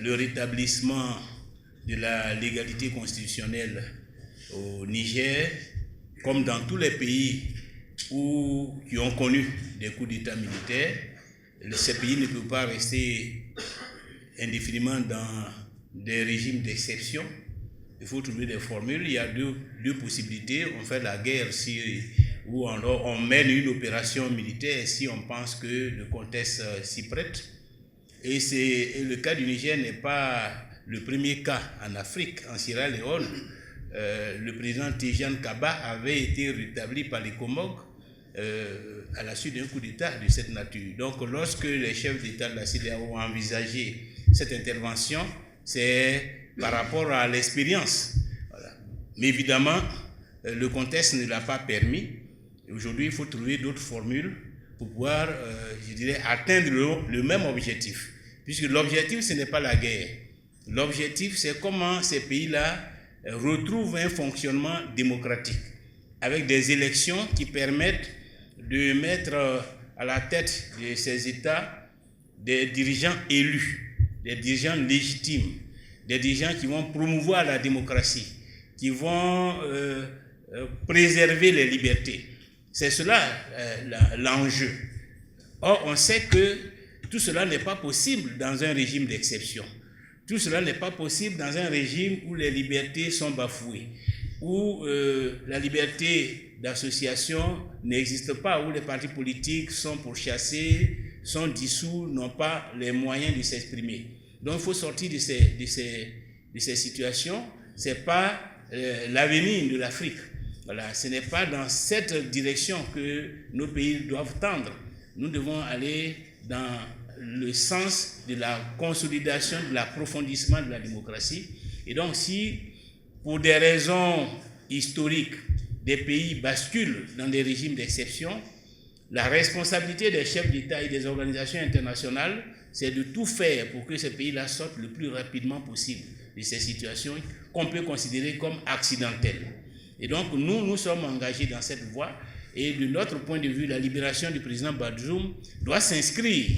le rétablissement de la légalité constitutionnelle au Niger, comme dans tous les pays ou qui ont connu des coups d'État militaires. Ces pays ne peuvent pas rester indéfiniment dans des régimes d'exception. Il faut trouver des formules. Il y a deux possibilités. On fait la guerre ou alors on mène une opération militaire si on pense que le contexte s'y prête. Et le cas du Niger n'est pas le premier cas en Afrique. En Sierra Leone, le président Tejan Kaba avait été rétabli par les Comores à la suite d'un coup d'État de cette nature. Donc lorsque les chefs d'État de la CEDEAO ont envisagé cette intervention, c'est par rapport à l'expérience. Voilà. Mais évidemment, le contexte ne l'a pas permis. Aujourd'hui, il faut trouver d'autres formules pour pouvoir, je dirais, atteindre le même objectif. Puisque l'objectif, ce n'est pas la guerre. L'objectif, c'est comment ces pays-là retrouvent un fonctionnement démocratique, avec des élections qui permettent de mettre à la tête de ces États des dirigeants élus, des dirigeants légitimes, des dirigeants qui vont promouvoir la démocratie, qui vont préserver les libertés. C'est cela l'enjeu. Or, on sait que tout cela n'est pas possible dans un régime d'exception. Tout cela n'est pas possible dans un régime où les libertés sont bafouées, où la liberté d'association n'existe pas, où les partis politiques sont pourchassés, sont dissous, n'ont pas les moyens de s'exprimer. Donc il faut sortir de ces situations. Ce n'est pas l'avenir de l'Afrique. Voilà, ce n'est pas dans cette direction que nos pays doivent tendre. Nous devons aller dans le sens de la consolidation, de l'approfondissement de la démocratie. Et donc si, pour des raisons historiques, des pays basculent dans des régimes d'exception, la responsabilité des chefs d'État et des organisations internationales, c'est de tout faire pour que ces pays-là sortent le plus rapidement possible de ces situations qu'on peut considérer comme accidentelles. Et donc, nous sommes engagés dans cette voie. Et de notre point de vue, la libération du président Bazoum doit s'inscrire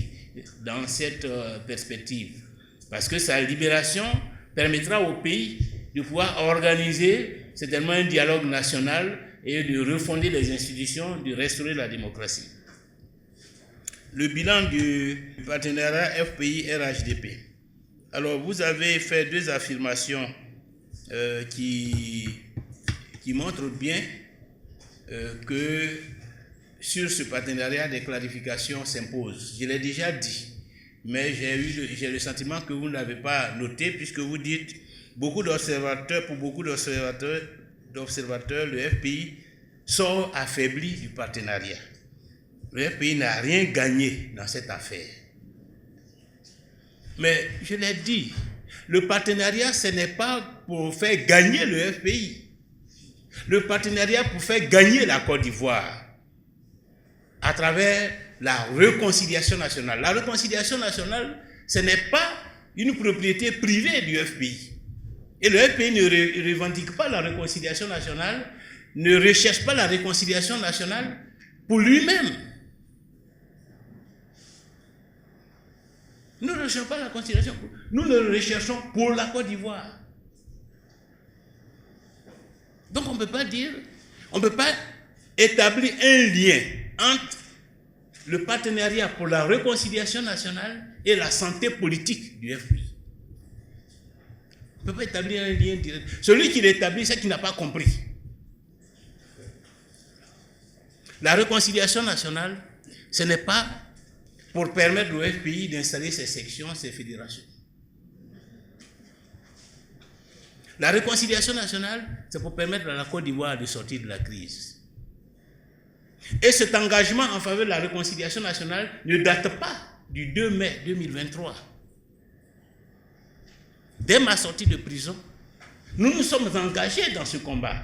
dans cette perspective. Parce que sa libération permettra au pays de pouvoir organiser certainement un dialogue national et de refonder les institutions, de restaurer la démocratie. Le bilan du partenariat FPI-RHDP. Alors, vous avez fait deux affirmations qui montrent bien que sur ce partenariat, des clarifications s'imposent. Je l'ai déjà dit, mais j'ai le sentiment que vous ne l'avez pas noté, puisque vous dites pour beaucoup d'observateurs, le FPI sort affaibli du partenariat. Le FPI n'a rien gagné dans cette affaire. Mais je l'ai dit, le partenariat, ce n'est pas pour faire gagner le FPI. Le partenariat pour faire gagner la Côte d'Ivoire à travers la réconciliation nationale. La réconciliation nationale, ce n'est pas une propriété privée du FPI. Et le FPI ne revendique pas la réconciliation nationale, ne recherche pas la réconciliation nationale pour lui-même. Nous ne recherchons pas la réconciliation, nous le recherchons pour la Côte d'Ivoire. Donc on ne peut pas dire, on ne peut pas établir un lien entre le partenariat pour la réconciliation nationale et la santé politique du FPI. On ne peut pas établir un lien direct. Celui qui l'établit, c'est qu'il n'a pas compris. La réconciliation nationale, ce n'est pas pour permettre au FPI d'installer ses sections, ses fédérations. La réconciliation nationale, c'est pour permettre à la Côte d'Ivoire de sortir de la crise. Et cet engagement en faveur de la réconciliation nationale ne date pas du 2 mai 2023. Dès ma sortie de prison, nous nous sommes engagés dans ce combat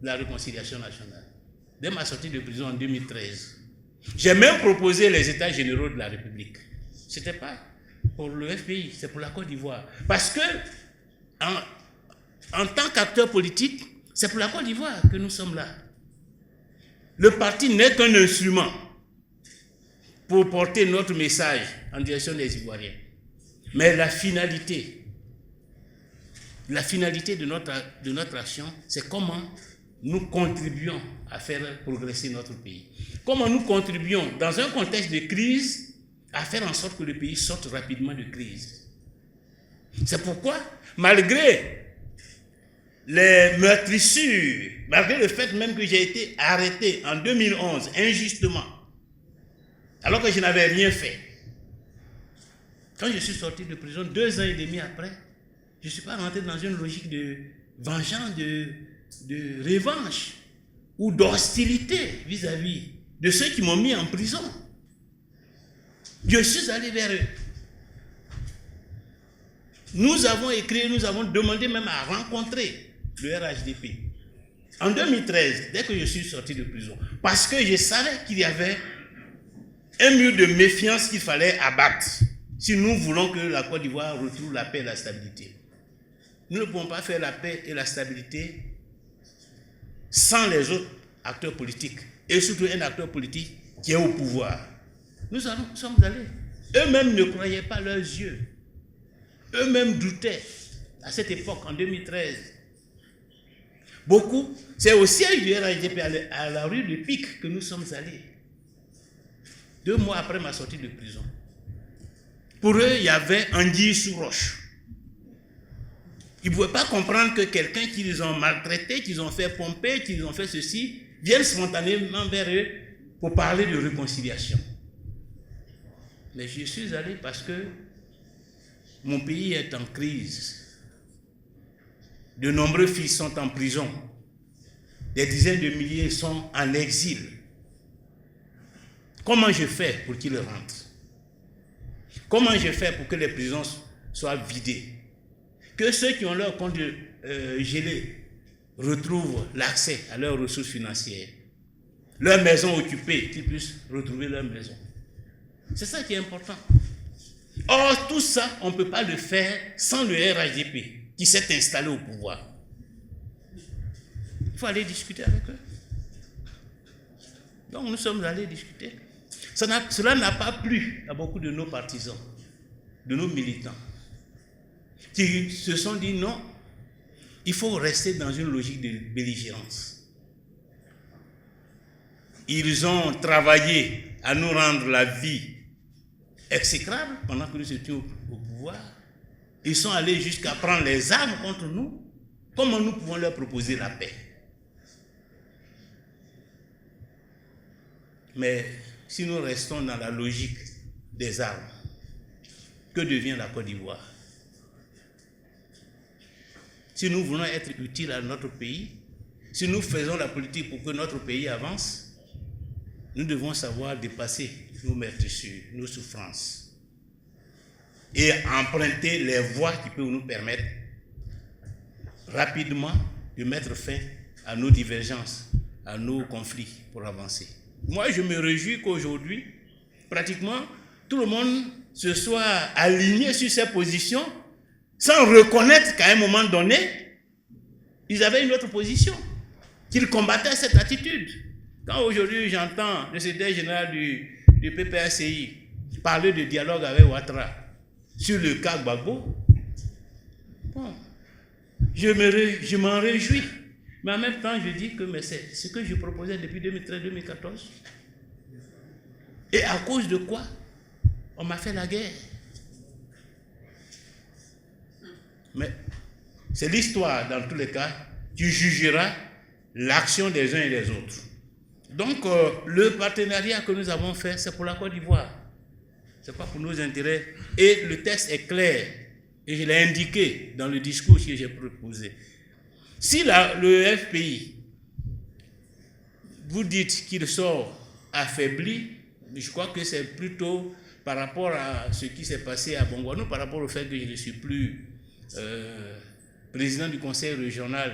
de la réconciliation nationale. Dès ma sortie de prison en 2013. J'ai même proposé les États généraux de la République. Ce n'était pas pour le FPI, c'est pour la Côte d'Ivoire. Parce que, en tant qu'acteur politique, c'est pour la Côte d'Ivoire que nous sommes là. Le parti n'est qu'un instrument pour porter notre message en direction des Ivoiriens. Mais la finalité de notre action, c'est comment nous contribuons à faire progresser notre pays? Comment nous contribuons, dans un contexte de crise, à faire en sorte que le pays sorte rapidement de crise? C'est pourquoi, malgré les meurtrissures, malgré le fait même que j'ai été arrêté en 2011 injustement, alors que je n'avais rien fait, quand je suis sorti de prison 2 ans et demi après, je ne suis pas rentré dans une logique de vengeance, de revanche ou d'hostilité vis-à-vis de ceux qui m'ont mis en prison. Je suis allé vers eux. Nous avons écrit, nous avons demandé même à rencontrer le RHDP. En 2013, dès que je suis sorti de prison, parce que je savais qu'il y avait un mur de méfiance qu'il fallait abattre si nous voulons que la Côte d'Ivoire retrouve la paix et la stabilité. Nous ne pouvons pas faire la paix et la stabilité sans les autres acteurs politiques, et surtout un acteur politique qui est au pouvoir. Nous sommes allés. Eux-mêmes ne croyaient pas leurs yeux. Eux-mêmes doutaient à cette époque, en 2013. Beaucoup, c'est au siège du RHDP à la rue de Pic que nous sommes allés. 2 mois après ma sortie de prison. Pour eux, il y avait anguille sous roche. Ils ne pouvaient pas comprendre que quelqu'un qui les ont maltraités, qu'ils ont fait pomper, qu'ils ont fait ceci, vienne spontanément vers eux pour parler de réconciliation. Mais je suis allé parce que mon pays est en crise. De nombreux fils sont en prison. Des dizaines de milliers sont en exil. Comment je fais pour qu'ils rentrent? Comment je fais pour que les prisons soient vidées? Que ceux qui ont leur compte gelé retrouvent l'accès à leurs ressources financières. Leur maison occupée, qu'ils puissent retrouver leur maison. C'est ça qui est important. Or, tout ça, on ne peut pas le faire sans le RHDP qui s'est installé au pouvoir. Il faut aller discuter avec eux. Donc, nous sommes allés discuter. Cela n'a pas plu à beaucoup de nos partisans, de nos militants, qui se sont dit non, il faut rester dans une logique de belligérance. Ils ont travaillé à nous rendre la vie exécrable pendant que nous étions au pouvoir. Ils sont allés jusqu'à prendre les armes contre nous. Comment nous pouvons leur proposer la paix? Mais si nous restons dans la logique des armes, que devient la Côte d'Ivoire? Si nous voulons être utiles à notre pays, si nous faisons la politique pour que notre pays avance, nous devons savoir dépasser nos meurtrissures, nos souffrances et emprunter les voies qui peuvent nous permettre rapidement de mettre fin à nos divergences, à nos conflits pour avancer. Moi, je me réjouis qu'aujourd'hui, pratiquement, tout le monde se soit aligné sur ses positions sans reconnaître qu'à un moment donné, ils avaient une autre position, qu'ils combattaient cette attitude. Quand aujourd'hui j'entends le secrétaire général du PPACI parler de dialogue avec Ouattara sur le cas Gbagbo, bon, je m'en réjouis. Mais en même temps, je dis que c'est ce que je proposais depuis 2013-2014. Et à cause de quoi on m'a fait la guerre? Mais c'est l'histoire, dans tous les cas, qui jugera l'action des uns et des autres. Donc, le partenariat que nous avons fait, c'est pour la Côte d'Ivoire. Ce n'est pas pour nos intérêts. Et le texte est clair. Et je l'ai indiqué dans le discours que j'ai proposé. Si le FPI, vous dites qu'il sort affaibli, je crois que c'est plutôt par rapport à ce qui s'est passé à Bongouanou, par rapport au fait que je ne suis plus président du conseil régional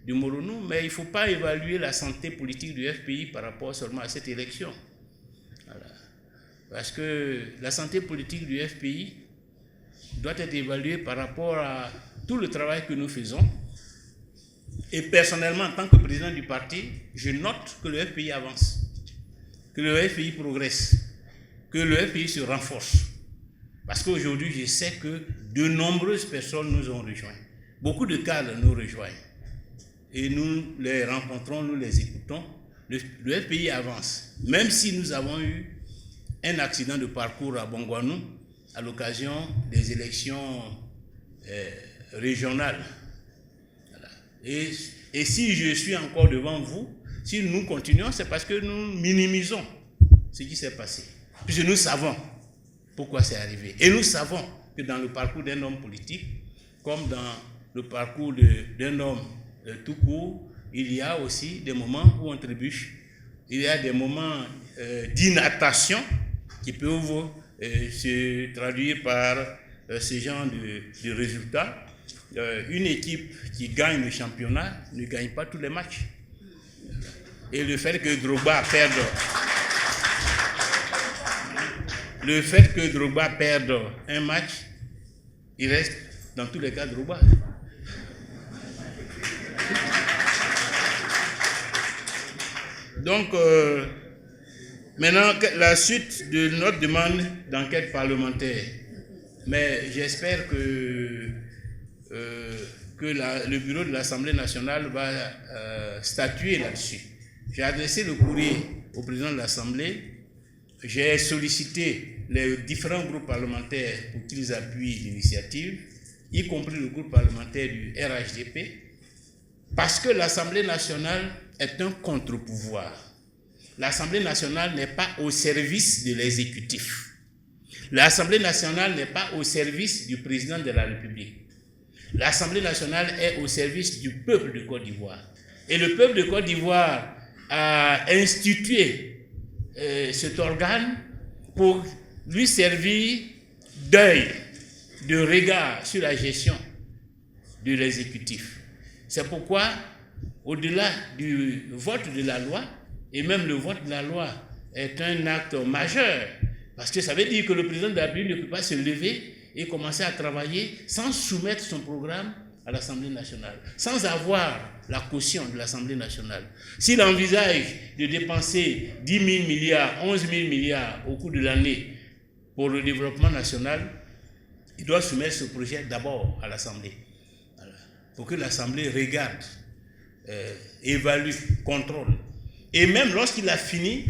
du Moronou, mais il ne faut pas évaluer la santé politique du FPI par rapport seulement à cette élection. Voilà. Parce que la santé politique du FPI doit être évaluée par rapport à tout le travail que nous faisons. Et personnellement, en tant que président du parti, je note que le FPI avance, que le FPI progresse, que le FPI se renforce. Parce qu'aujourd'hui, je sais que de nombreuses personnes nous ont rejoints. Beaucoup de cadres nous rejoignent. et nous les rencontrons, nous les écoutons, le FPI avance. Même si nous avons eu un accident de parcours à Bongouanou à l'occasion des élections régionales. Voilà. Et si je suis encore devant vous, si nous continuons, c'est parce que nous minimisons ce qui s'est passé. Puisque nous savons pourquoi c'est arrivé. Et nous savons que dans le parcours d'un homme politique, comme dans le parcours d'un homme tout court, il y a aussi des moments où on trébuche. Il y a des moments d'inattention qui peuvent se traduire par ce genre de résultats. Une équipe qui gagne le championnat ne gagne pas tous les matchs. Et le fait que Drogba perde un match, il reste dans tous les cas Drogba. Donc, maintenant, la suite de notre demande d'enquête parlementaire. Mais j'espère que le bureau de l'Assemblée nationale va statuer là-dessus. J'ai adressé le courrier au président de l'Assemblée. J'ai sollicité les différents groupes parlementaires pour qu'ils appuient l'initiative, y compris le groupe parlementaire du RHDP, parce que l'Assemblée nationale est un contre-pouvoir. L'Assemblée nationale n'est pas au service de l'exécutif. L'Assemblée nationale n'est pas au service du président de la République. L'Assemblée nationale est au service du peuple de Côte d'Ivoire. Et le peuple de Côte d'Ivoire a institué cet organe pour lui servir d'œil, de regard sur la gestion de l'exécutif. C'est pourquoi, au-delà du vote de la loi, et même le vote de la loi est un acte majeur, parce que ça veut dire que le président de la République ne peut pas se lever et commencer à travailler sans soumettre son programme à l'Assemblée nationale, sans avoir la caution de l'Assemblée nationale. S'il envisage de dépenser 10 000 milliards, 11 000 milliards au cours de l'année pour le développement national, il doit soumettre ce projet d'abord à l'Assemblée. Voilà. Pour que l'Assemblée regarde, évalue, contrôle. Et même lorsqu'il a fini,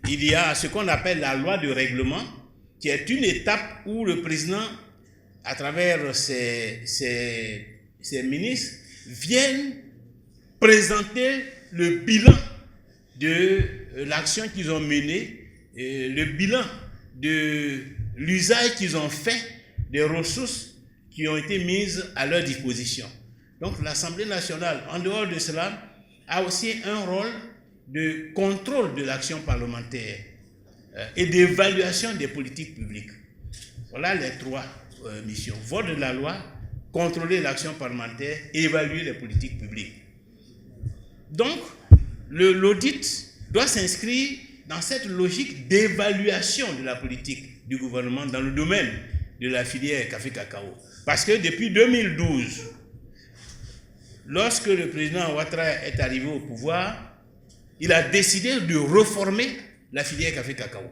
il y a ce qu'on appelle la loi de règlement, qui est une étape où le président, à travers ses ministres, viennent présenter le bilan de l'action qu'ils ont menée, le bilan de l'usage qu'ils ont fait des ressources qui ont été mises à leur disposition. Donc l'Assemblée nationale, en dehors de cela, a aussi un rôle de contrôle de l'action parlementaire et d'évaluation des politiques publiques. Voilà les trois missions. Vote de la loi, contrôler l'action parlementaire, évaluer les politiques publiques. Donc, l'audit doit s'inscrire dans cette logique d'évaluation de la politique du gouvernement dans le domaine de la filière café-cacao. Parce que depuis 2012, lorsque le président Ouattara est arrivé au pouvoir, il a décidé de réformer la filière café-cacao.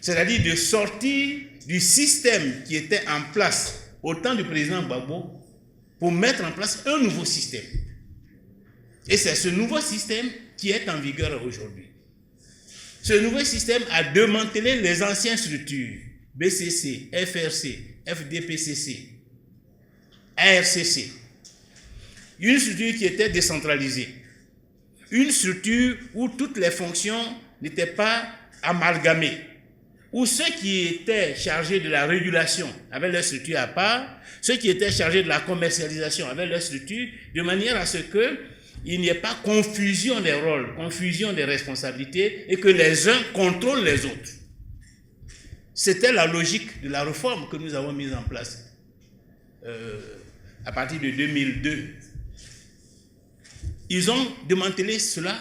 C'est-à-dire de sortir du système qui était en place au temps du président Gbagbo pour mettre en place un nouveau système. Et c'est ce nouveau système qui est en vigueur aujourd'hui. Ce nouveau système a démantelé les anciennes structures, BCC, FRC, FDPCC, ARCC. Une structure qui était décentralisée. Une structure où toutes les fonctions n'étaient pas amalgamées. Où ceux qui étaient chargés de la régulation avaient leur structure à part, ceux qui étaient chargés de la commercialisation avaient leur structure, de manière à ce qu'il n'y ait pas confusion des rôles, confusion des responsabilités et que les uns contrôlent les autres. C'était la logique de la réforme que nous avons mise en place à partir de 2002. Ils ont démantelé cela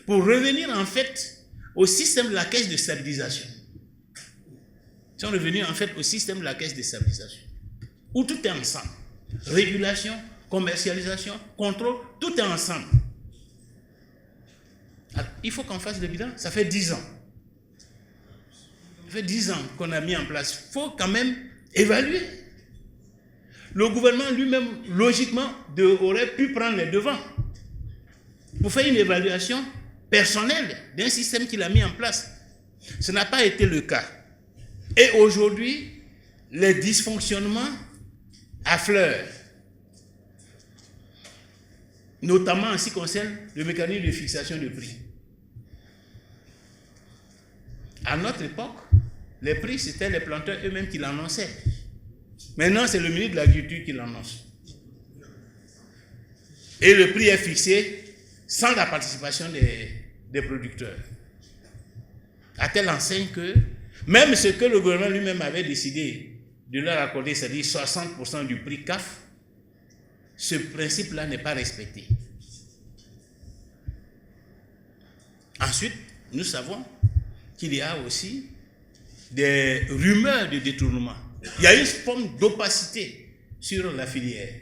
pour revenir en fait au système de la caisse de stabilisation. Ils sont revenus en fait au système de la caisse de stabilisation, où tout est ensemble. Régulation, commercialisation, contrôle, tout est ensemble. Alors, il faut qu'on fasse le bilan. Ça fait 10 ans. Ça fait 10 ans qu'on a mis en place. Il faut quand même évaluer. Le gouvernement lui-même, logiquement, aurait pu prendre les devants. pour faire une évaluation personnelle d'un système qu'il a mis en place. Ce n'a pas été le cas. Et aujourd'hui, les dysfonctionnements affleurent, notamment en ce qui concerne le mécanisme de fixation de prix. À notre époque, les prix, c'était les planteurs eux-mêmes qui l'annonçaient. Maintenant, c'est le ministre de l'Agriculture qui l'annonce. Et le prix est fixé sans la participation des producteurs. À telle enseigne que même ce que le gouvernement lui-même avait décidé de leur accorder, c'est-à-dire 60% du prix CAF, ce principe-là n'est pas respecté. Ensuite, nous savons qu'il y a aussi des rumeurs de détournement. Il y a une forme d'opacité sur la filière.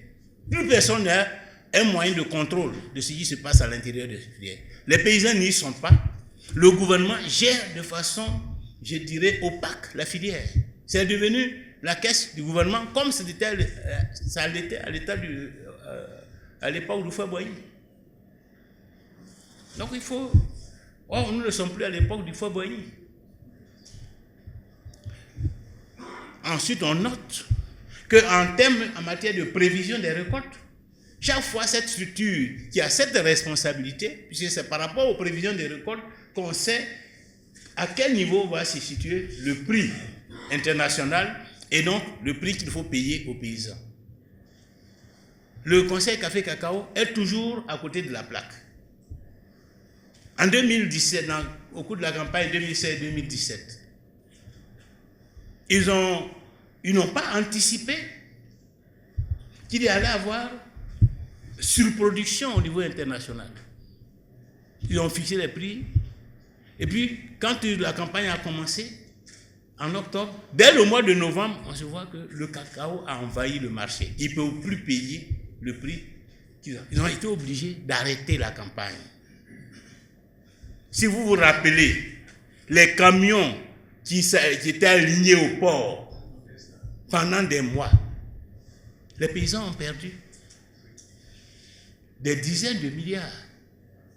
Plus personne n'a un moyen de contrôle de ce qui se passe à l'intérieur de la filière. Les paysans n'y sont pas. Le gouvernement gère de façon, je dirais, opaque la filière. C'est devenu la caisse du gouvernement comme ça l'était à l'époque du Foy-Boigny. Donc il faut... Oh, nous ne sommes plus à l'époque du Foy-Boigny. Ensuite, on note qu'en matière de prévision des récoltes, chaque fois cette structure qui a cette responsabilité, puisque c'est par rapport aux prévisions des récoltes qu'on sait à quel niveau va se situer le prix international et donc le prix qu'il faut payer aux paysans. Le Conseil Café Cacao est toujours à côté de la plaque. En 2017, au cours de la campagne 2016-2017, ils n'ont pas anticipé qu'il y allait avoir surproduction au niveau international. Ils ont fixé les prix. Et puis, quand la campagne a commencé, en octobre, dès le mois de novembre, on se voit que le cacao a envahi le marché. Ils ne peuvent plus payer le prix qu'ils ont. Ils ont été obligés d'arrêter la campagne. Si vous vous rappelez, les camions qui étaient alignés au port pendant des mois, les paysans ont perdu des dizaines de milliards.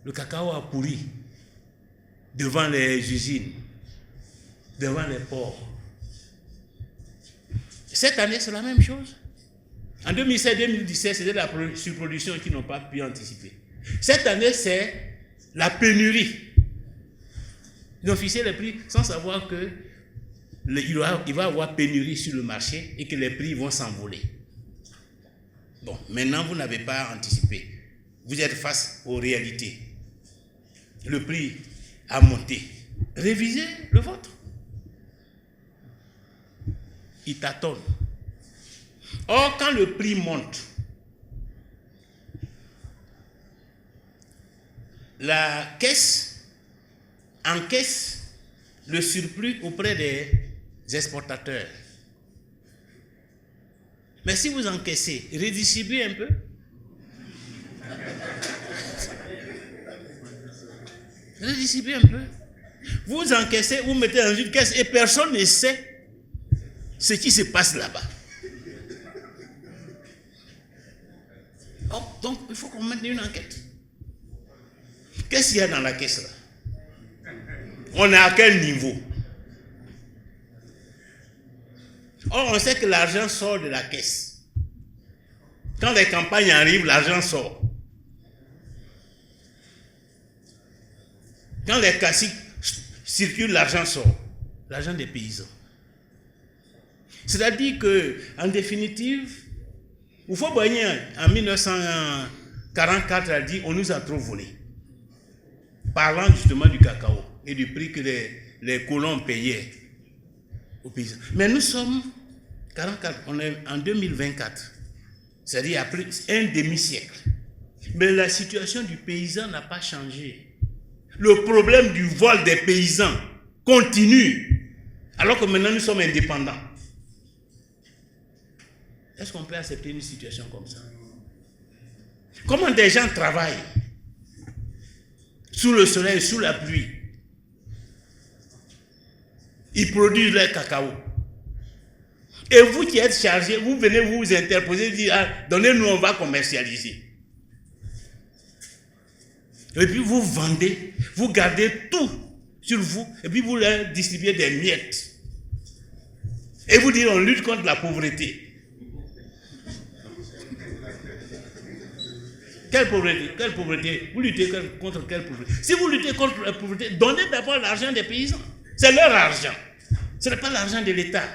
Le cacao a pourri devant les usines, devant les ports. Cette année, c'est la même chose. En 2016-2017, c'était la surproduction qu'ils n'ont pas pu anticiper. Cette année, c'est la pénurie. Ils ont fixé les prix sans savoir qu'il va y avoir pénurie sur le marché et que les prix vont s'envoler. Bon, maintenant, vous n'avez pas anticipé. Vous êtes face aux réalités. Le prix a monté. Révisez le vôtre. Il tâtonne. Or, quand le prix monte, la caisse encaisse le surplus auprès des exportateurs. Mais si vous encaissez, redistribuez un peu. Redistribuez un peu. Vous encaissez, vous mettez dans une caisse et personne ne sait ce qui se passe là-bas. Oh, donc, il faut qu'on mette une enquête. Qu'est-ce qu'il y a dans la caisse là? On est à quel niveau? Or, on sait que l'argent sort de la caisse. Quand les campagnes arrivent, l'argent sort. Quand les caciques circulent, l'argent sort. L'argent des paysans. C'est-à-dire que, en définitive, Houphouët-Boigny, en 1944, a dit on nous a trop volé. Parlant justement du cacao et du prix que les colons payaient aux paysans. Mais nous sommes 44, on est en 2024, c'est-à-dire il y a plus un demi-siècle. Mais la situation du paysan n'a pas changé. Le problème du vol des paysans continue, alors que maintenant nous sommes indépendants. Est-ce qu'on peut accepter une situation comme ça? Comment des gens travaillent sous le soleil, sous la pluie? Ils produisent leur cacao. Et vous qui êtes chargés, vous venez vous interposer, dire, ah, donnez-nous, on va commercialiser. Et puis vous vendez, vous gardez tout sur vous, et puis vous leur distribuez des miettes. Et vous dites, on lutte contre la pauvreté. Quelle pauvreté? Quelle pauvreté? Vous luttez contre quelle pauvreté? Si vous luttez contre la pauvreté, donnez d'abord l'argent des paysans. C'est leur argent. Ce n'est pas l'argent de l'État.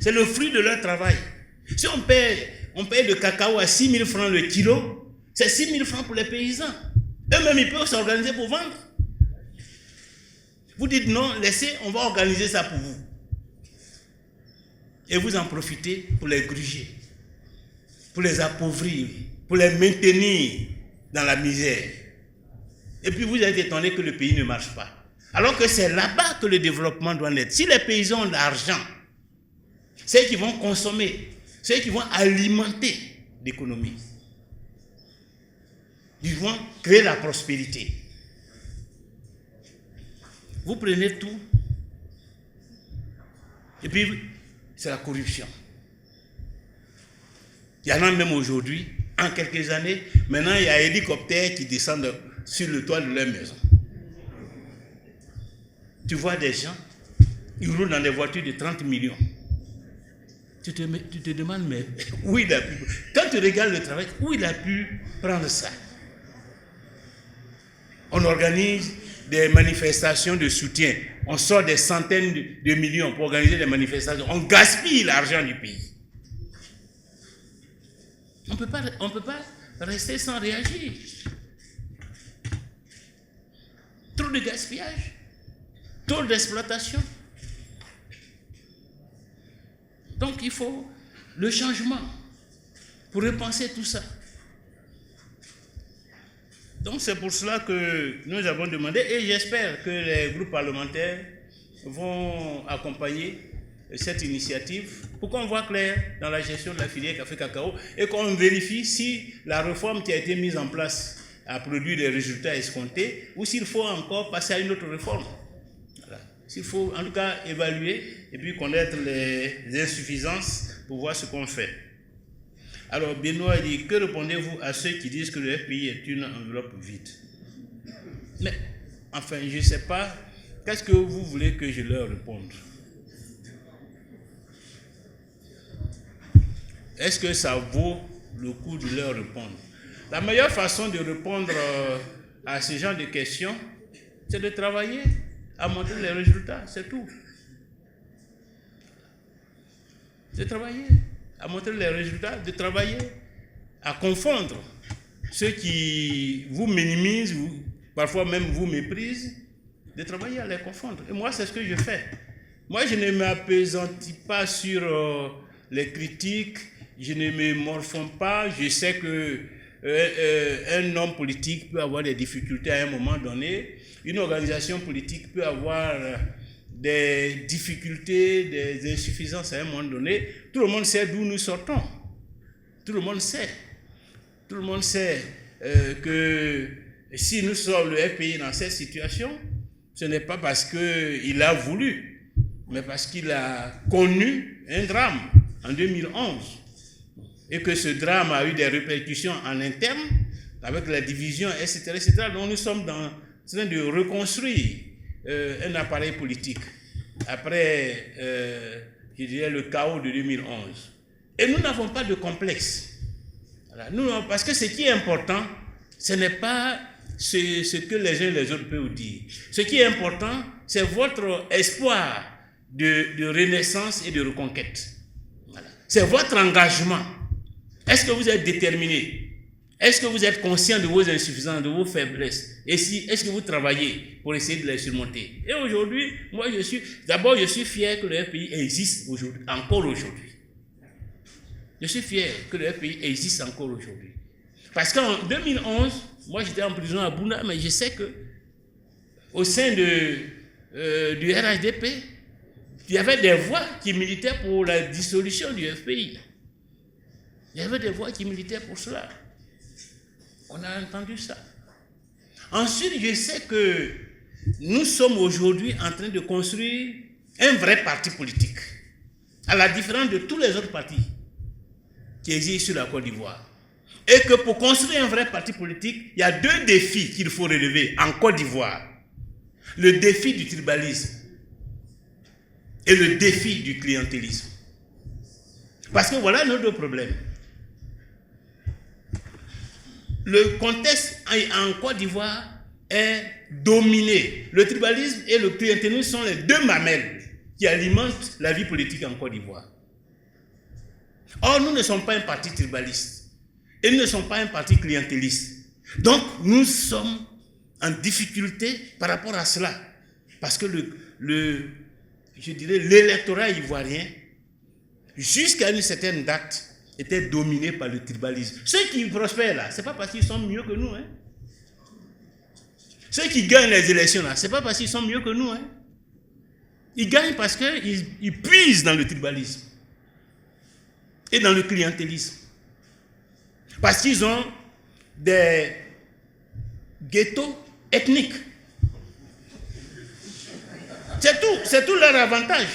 C'est le fruit de leur travail. Si on paye le cacao à 6 000 francs le kilo, c'est 6 000 francs pour les paysans. Eux-mêmes, ils peuvent s'organiser pour vendre. Vous dites non, laissez, on va organiser ça pour vous. Et vous en profitez pour les gruger, pour les appauvrir, pour les maintenir dans la misère. Et puis vous êtes étonné que le pays ne marche pas. Alors que c'est là-bas que le développement doit naître. Si les paysans ont de l'argent, c'est eux qui vont consommer, c'est eux qui vont alimenter l'économie. Ils vont créer la prospérité. Vous prenez tout, et puis c'est la corruption. Il y en a même aujourd'hui, en quelques années, maintenant il y a un hélicoptère qui descend sur le toit de leur maison. Tu vois des gens, ils roulent dans des voitures de 30 millions. Tu te demandes, mais où il a pu... Quand tu regardes le travail, où il a pu prendre ça? On organise des manifestations de soutien. On sort des centaines de millions pour organiser des manifestations. On gaspille l'argent du pays. On peut pas rester sans réagir. Trop de gaspillage. Trop d'exploitation. Donc il faut le changement pour repenser tout ça. Donc c'est pour cela que nous avons demandé, et j'espère que les groupes parlementaires vont accompagner cette initiative pour qu'on voit clair dans la gestion de la filière café-cacao et qu'on vérifie si la réforme qui a été mise en place a produit les résultats escomptés ou s'il faut encore passer à une autre réforme. Voilà. S'il faut en tout cas évaluer et puis connaître les insuffisances pour voir ce qu'on fait. Alors Benoît dit, que répondez-vous à ceux qui disent que le FPI est une enveloppe vide? Mais enfin, je ne sais pas, qu'est-ce que vous voulez que je leur réponde? Est-ce que ça vaut le coup de leur répondre? La meilleure façon de répondre à ce genre de questions, c'est de travailler à montrer les résultats, c'est tout. De travailler à montrer les résultats, de travailler à confondre ceux qui vous minimisent, parfois même vous méprisent, de travailler à les confondre. Et moi, c'est ce que je fais. Moi, je ne m'appesantis pas sur les critiques, je ne me morfonds pas. Je sais qu'un homme politique peut avoir des difficultés à un moment donné. Une organisation politique peut avoir des difficultés, des insuffisances à un moment donné. Tout le monde sait d'où nous sortons. Tout le monde sait. Tout le monde sait que si nous sommes le FPI dans cette situation, ce n'est pas parce qu'il a voulu, mais parce qu'il a connu un drame en 2011. Et que ce drame a eu des répercussions en interne, avec la division, etc., etc. Donc nous sommes en train de reconstruire un appareil politique après, je dirais, le chaos de 2011. Et nous n'avons pas de complexe. Voilà. Parce que ce qui est important, ce n'est pas ce que les uns et les autres peuvent dire. Ce qui est important, c'est votre espoir de renaissance et de reconquête. Voilà. C'est votre engagement. Est-ce que vous êtes déterminé? Est-ce que vous êtes conscient de vos insuffisances, de vos faiblesses? Et est-ce que vous travaillez pour essayer de les surmonter? Et aujourd'hui, moi je suis fier que le FPI existe aujourd'hui, encore aujourd'hui. Je suis fier que le FPI existe encore aujourd'hui. Parce qu'en 2011, moi j'étais en prison à Bouna, mais je sais que au sein du RHDP, il y avait des voix qui militaient pour la dissolution du FPI. Il y avait des voix qui militaient pour cela. On a entendu ça. Ensuite, je sais que nous sommes aujourd'hui en train de construire un vrai parti politique, à la différence de tous les autres partis qui existent sur la Côte d'Ivoire. Et que pour construire un vrai parti politique, il y a 2 défis qu'il faut relever en Côte d'Ivoire. Le défi du tribalisme et le défi du clientélisme. Parce que voilà nos 2 problèmes. Le contexte en Côte d'Ivoire est dominé. Le tribalisme et le clientélisme sont les 2 mamelles qui alimentent la vie politique en Côte d'Ivoire. Or, nous ne sommes pas un parti tribaliste et nous ne sommes pas un parti clientéliste. Donc, nous sommes en difficulté par rapport à cela. Parce que je dirais, l'électorat ivoirien, jusqu'à une certaine date, était dominé par le tribalisme. Ceux qui prospèrent là, ce n'est pas parce qu'ils sont mieux que nous. Hein. Ceux qui gagnent les élections là, ce n'est pas parce qu'ils sont mieux que nous. Hein. Ils gagnent parce qu'ils puisent dans le tribalisme et dans le clientélisme. Parce qu'ils ont des ghettos ethniques. C'est tout leur avantage.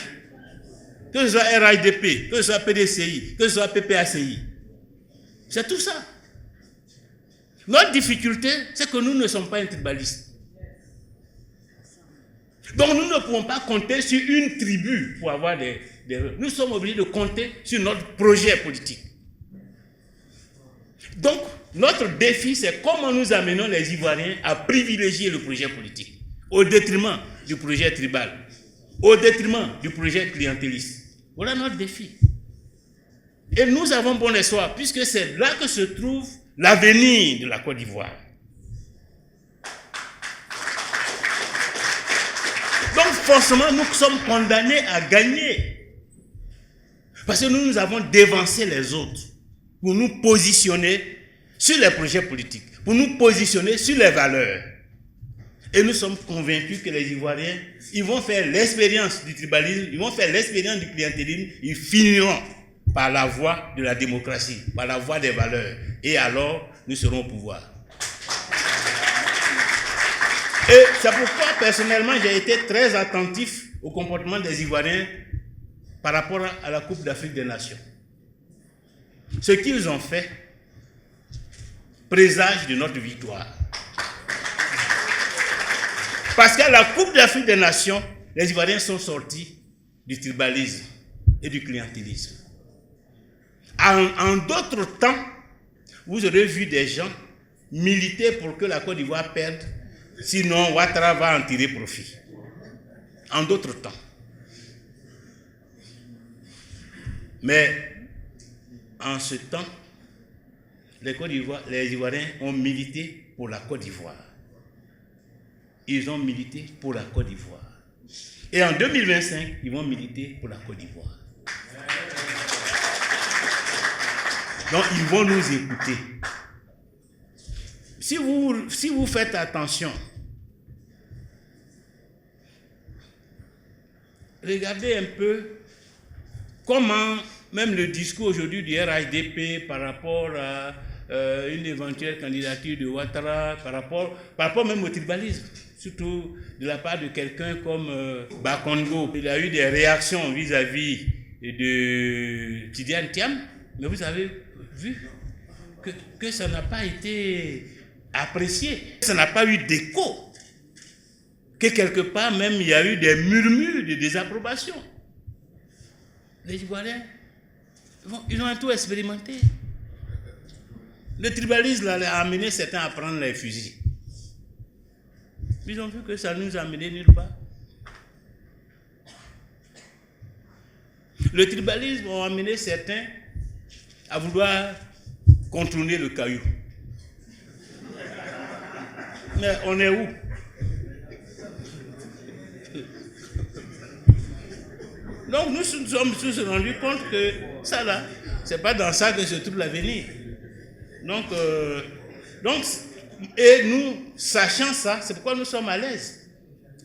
Que ce soit RHDP, que ce soit PDCI, que ce soit PPACI. C'est tout ça. Notre difficulté, c'est que nous ne sommes pas un tribaliste. Donc nous ne pouvons pas compter sur une tribu pour avoir des... Nous sommes obligés de compter sur notre projet politique. Donc, notre défi, c'est comment nous amenons les Ivoiriens à privilégier le projet politique, au détriment du projet tribal, au détriment du projet clientéliste. Voilà notre défi. Et nous avons bon espoir, puisque c'est là que se trouve l'avenir de la Côte d'Ivoire. Donc, forcément, nous sommes condamnés à gagner. Parce que nous avons dévancé les autres pour nous positionner sur les projets politiques, pour nous positionner sur les valeurs. Et nous sommes convaincus que les Ivoiriens, ils vont faire l'expérience du tribalisme, ils vont faire l'expérience du clientélisme, ils finiront par la voie de la démocratie, par la voie des valeurs. Et alors, nous serons au pouvoir. Et c'est pourquoi, personnellement, j'ai été très attentif au comportement des Ivoiriens par rapport à la Coupe d'Afrique des Nations. Ce qu'ils ont fait présage de notre victoire. Parce qu'à la Coupe d'Afrique des Nations, les Ivoiriens sont sortis du tribalisme et du clientélisme. En d'autres temps, vous aurez vu des gens militer pour que la Côte d'Ivoire perde, sinon Ouattara va en tirer profit. En d'autres temps. Mais en ce temps, les Ivoiriens ont milité pour la Côte d'Ivoire. Ils ont milité pour la Côte d'Ivoire. Et en 2025, ils vont militer pour la Côte d'Ivoire. Donc, ils vont nous écouter. Si vous faites attention, regardez un peu comment même le discours aujourd'hui du RHDP par rapport à une éventuelle candidature de Ouattara, par rapport même au tribalisme, surtout de la part de quelqu'un comme Bakongo. Il a eu des réactions vis-à-vis de Tidiane Thiam, mais vous avez vu que ça n'a pas été apprécié, ça n'a pas eu d'écho, que quelque part même il y a eu des murmures de désapprobation. Les Ivoiriens, ils ont tout expérimenté. Le tribalisme a amené certains à prendre les fusils. Ils ont vu que ça ne nous a amené nulle part. Le tribalisme a amené certains à vouloir contourner le caillou. Mais on est où? Donc nous sommes tous rendus compte que ça là, c'est pas dans ça que se trouve l'avenir. Donc, et nous, sachant ça, c'est pourquoi nous sommes à l'aise.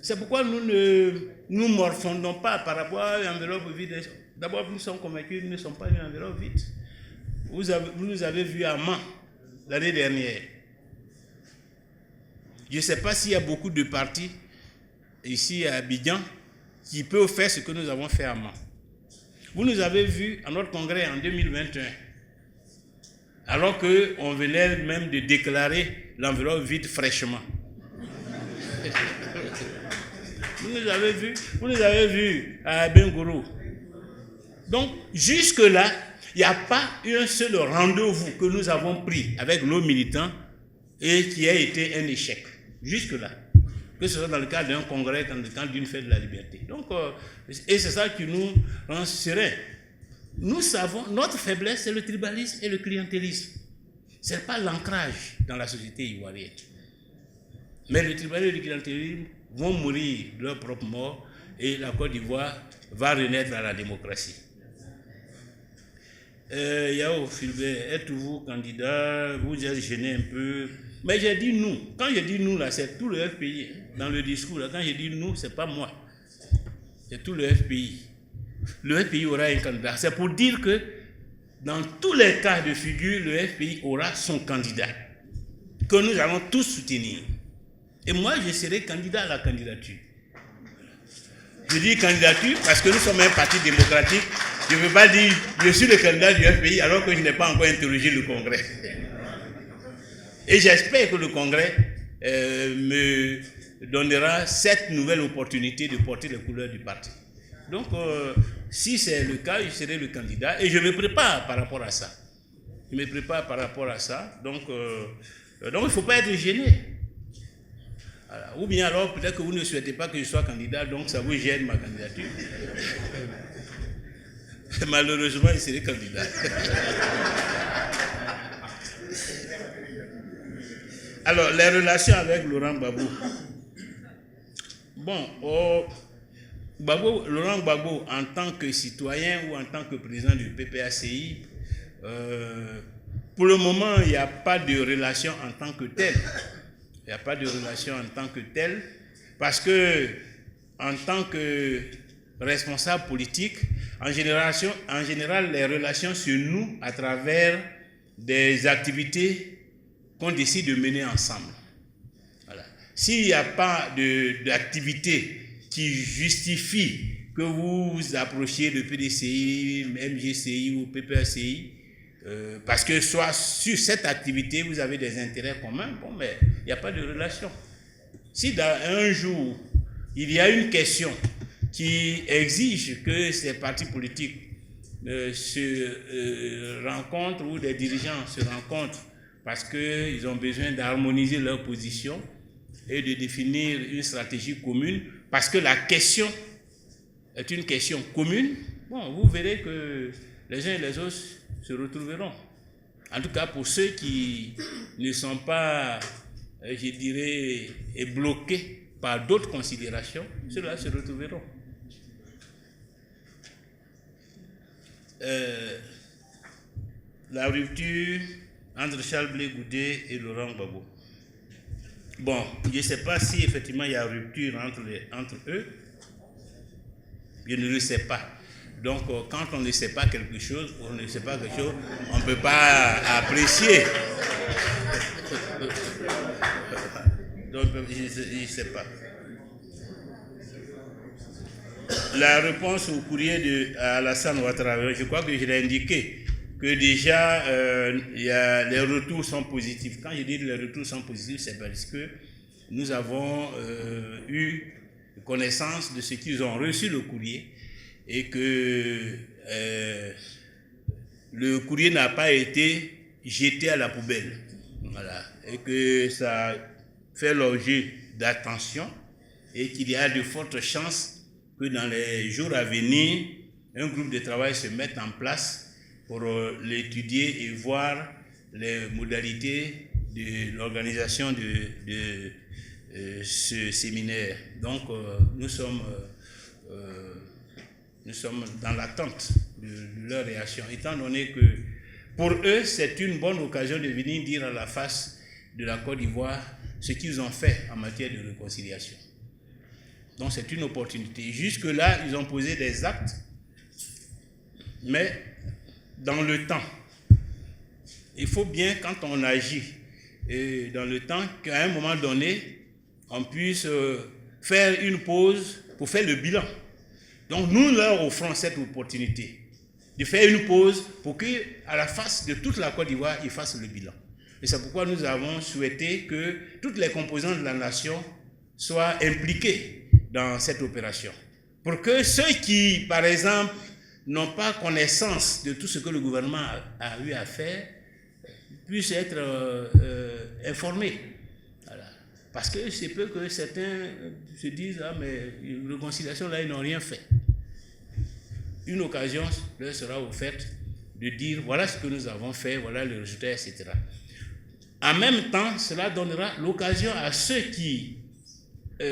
C'est pourquoi nous ne nous morfondons pas par rapport à une enveloppe vide. D'abord, nous sommes convaincus que nous ne sommes pas une enveloppe vide. Vous nous avez vu à Mans l'année dernière. Je ne sais pas s'il y a beaucoup de partis ici à Abidjan qui peuvent faire ce que nous avons fait à Mans. Vous nous avez vu à notre congrès en 2021. alors qu'on venait même de déclarer l'enveloppe vide fraîchement. Vous nous avez vu à Bengourou. Donc, jusque-là, il n'y a pas eu un seul rendez-vous que nous avons pris avec nos militants et qui a été un échec. Jusque-là. Que ce soit dans le cadre d'un congrès, dans le cadre d'une fête de la liberté. Donc, et c'est ça qui nous rend sereins. Nous savons, notre faiblesse, c'est le tribalisme et le clientélisme. Ce n'est pas l'ancrage dans la société ivoirienne. Mais le tribalisme et le clientélisme vont mourir de leur propre mort et la Côte d'Ivoire va renaître à la démocratie. Yao Philbert, êtes-vous candidat? Vous êtes gêné un peu. Mais j'ai dit nous. Quand je dis nous, là, c'est tout le FPI. Dans le discours, là, quand je dis nous, c'est pas moi. C'est tout le FPI. Le FPI aura un candidat. C'est pour dire que dans tous les cas de figure, le FPI aura son candidat, que nous allons tous soutenir. Et moi, je serai candidat à la candidature. Je dis candidature parce que nous sommes un parti démocratique. Je ne veux pas dire je suis le candidat du FPI alors que je n'ai pas encore interrogé le Congrès. Et j'espère que le Congrès me donnera cette nouvelle opportunité de porter les couleurs du parti. Donc, si c'est le cas, je serai le candidat et je me prépare par rapport à ça. Je me prépare par rapport à ça. Donc il ne faut pas être gêné. Voilà. Ou bien alors, peut-être que vous ne souhaitez pas que je sois candidat, donc ça vous gêne ma candidature. Malheureusement, je serai candidat. Alors, les relations avec Laurent Gbagbo. Bon, Laurent Gbagbo, en tant que citoyen ou en tant que président du PPACI, pour le moment, il n'y a pas de relation en tant que telle. Il n'y a pas de relation en tant que telle, parce que, en tant que responsable politique, en général, les relations se nouent à travers des activités qu'on décide de mener ensemble. Voilà. S'il n'y a pas d'activité qui justifie que vous vous approchiez de PDCI, MGCI ou PPACI, parce que soit sur cette activité, vous avez des intérêts communs, bon, mais il n'y a pas de relation. Si dans un jour, il y a une question qui exige que ces partis politiques se rencontrent ou des dirigeants se rencontrent parce qu'ils ont besoin d'harmoniser leurs positions et de définir une stratégie commune, parce que la question est une question commune, bon, vous verrez que les uns et les autres se retrouveront. En tout cas, pour ceux qui ne sont pas, je dirais, bloqués par d'autres considérations, ceux-là se retrouveront. La rupture entre Charles Blé Goudé et Laurent Gbagbo. Bon, je ne sais pas si effectivement il y a rupture entre eux. Je ne le sais pas. Donc, quand on ne sait pas quelque chose, on ne sait pas quelque chose, on ne peut pas apprécier. Donc, je ne sais pas. La réponse au courrier d'Alassane Ouattara, je crois que je l'ai indiqué, que déjà, les retours sont positifs. Quand je dis que les retours sont positifs, c'est parce que nous avons eu connaissance de ce qu'ils ont reçu le courrier et que le courrier n'a pas été jeté à la poubelle. Voilà. Et que ça fait l'objet d'attention et qu'il y a de fortes chances que dans les jours à venir, un groupe de travail se mette en place pour l'étudier et voir les modalités de l'organisation de ce séminaire. Donc, nous sommes dans l'attente de leur réaction, étant donné que pour eux, c'est une bonne occasion de venir dire à la face de la Côte d'Ivoire ce qu'ils ont fait en matière de réconciliation. Donc c'est une opportunité. Jusque-là, ils ont posé des actes, mais dans le temps. Il faut bien, quand on agit, et dans le temps, qu'à un moment donné, on puisse faire une pause pour faire le bilan. Donc nous leur offrons cette opportunité de faire une pause pour qu'à la face de toute la Côte d'Ivoire, il fasse le bilan. Et c'est pourquoi nous avons souhaité que toutes les composantes de la nation soient impliquées dans cette opération. Pour que ceux qui, par exemple, n'ont pas connaissance de tout ce que le gouvernement a eu à faire, puissent être informés. Voilà. Parce que c'est peu que certains se disent « Ah, mais la réconciliation, là, ils n'ont rien fait ». Une occasion leur sera offerte de dire « Voilà ce que nous avons fait, voilà le résultat, etc. » En même temps, cela donnera l'occasion à ceux qui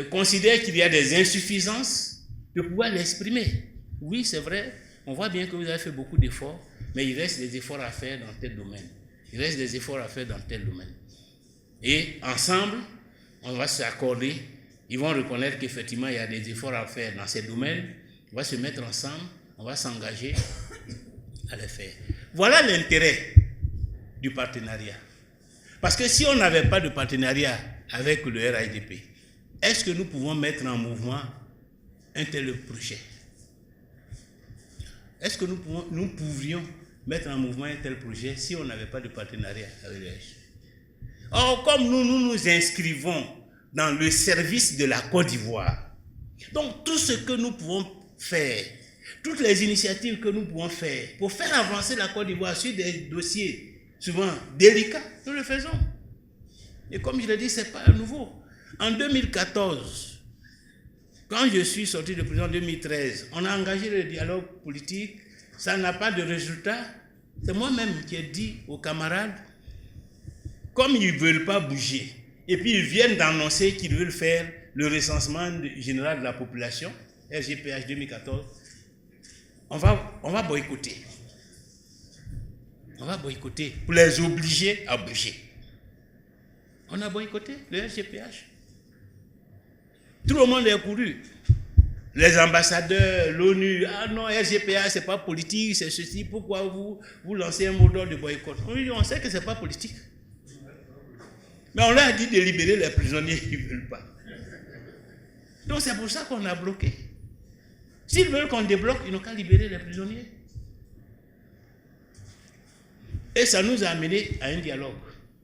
considèrent qu'il y a des insuffisances de pouvoir l'exprimer. Oui, c'est vrai, on voit bien que vous avez fait beaucoup d'efforts, mais il reste des efforts à faire dans tel domaine. Il reste des efforts à faire dans tel domaine. Et ensemble, on va s'accorder, ils vont reconnaître qu'effectivement, il y a des efforts à faire dans ces domaines, on va se mettre ensemble, on va s'engager à les faire. Voilà l'intérêt du partenariat. Parce que si on n'avait pas de partenariat avec le RHDP, est-ce que nous pouvons mettre en mouvement un tel projet? Est-ce que nous pourrions mettre en mouvement un tel projet si on n'avait pas de partenariat avec le RHDP? Or, comme nous nous inscrivons dans le service de la Côte d'Ivoire, donc tout ce que nous pouvons faire, toutes les initiatives que nous pouvons faire pour faire avancer la Côte d'Ivoire sur des dossiers souvent délicats, nous le faisons. Et comme je l'ai dit, ce n'est pas nouveau. En 2014, quand je suis sorti de prison en 2013, on a engagé le dialogue politique, ça n'a pas de résultat. C'est moi-même qui ai dit aux camarades, comme ils ne veulent pas bouger, et puis ils viennent d'annoncer qu'ils veulent faire le recensement général de la population, RGPH 2014, on va boycotter. On va boycotter pour les obliger à bouger. On a boycotté le RGPH. Tout le monde est couru. Les ambassadeurs, l'ONU, ah non, RGPH, c'est pas politique, c'est ceci, pourquoi vous lancez un mot d'ordre de boycott? On sait que c'est pas politique. Mais on leur a dit de libérer les prisonniers, ils ne veulent pas. Donc c'est pour ça qu'on a bloqué. S'ils veulent qu'on débloque, ils n'ont qu'à libérer les prisonniers. Et ça nous a amené à un dialogue.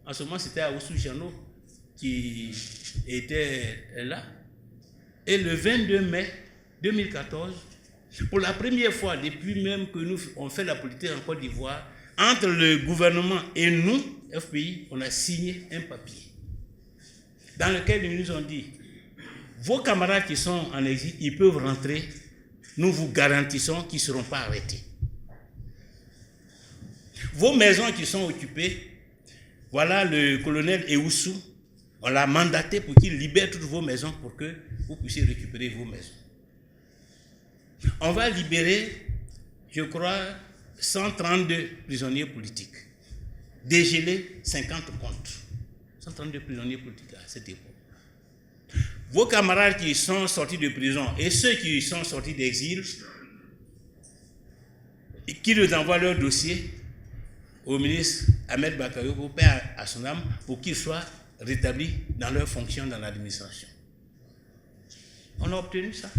En ce moment, c'était Aoussou Jano qui était là. Et le 22 mai 2014, pour la première fois depuis même que nous on fait la politique en Côte d'Ivoire, entre le gouvernement et nous, FPI, on a signé un papier dans lequel ils nous ont dit « Vos camarades qui sont en exil, ils peuvent rentrer, nous vous garantissons qu'ils ne seront pas arrêtés. Vos maisons qui sont occupées, voilà le colonel Eoussou, on l'a mandaté pour qu'il libère toutes vos maisons pour que vous puissiez récupérer vos maisons. On va libérer, je crois, 132 prisonniers politiques. Dégeler 50 comptes. 132 prisonniers politiques à cette époque. Vos camarades qui sont sortis de prison et ceux qui sont sortis d'exil, qui nous envoient leur dossier au ministre Ahmed Bakayoko, père à son âme, pour qu'ils soient rétablis dans leurs fonctions dans l'administration. On a obtenu ça.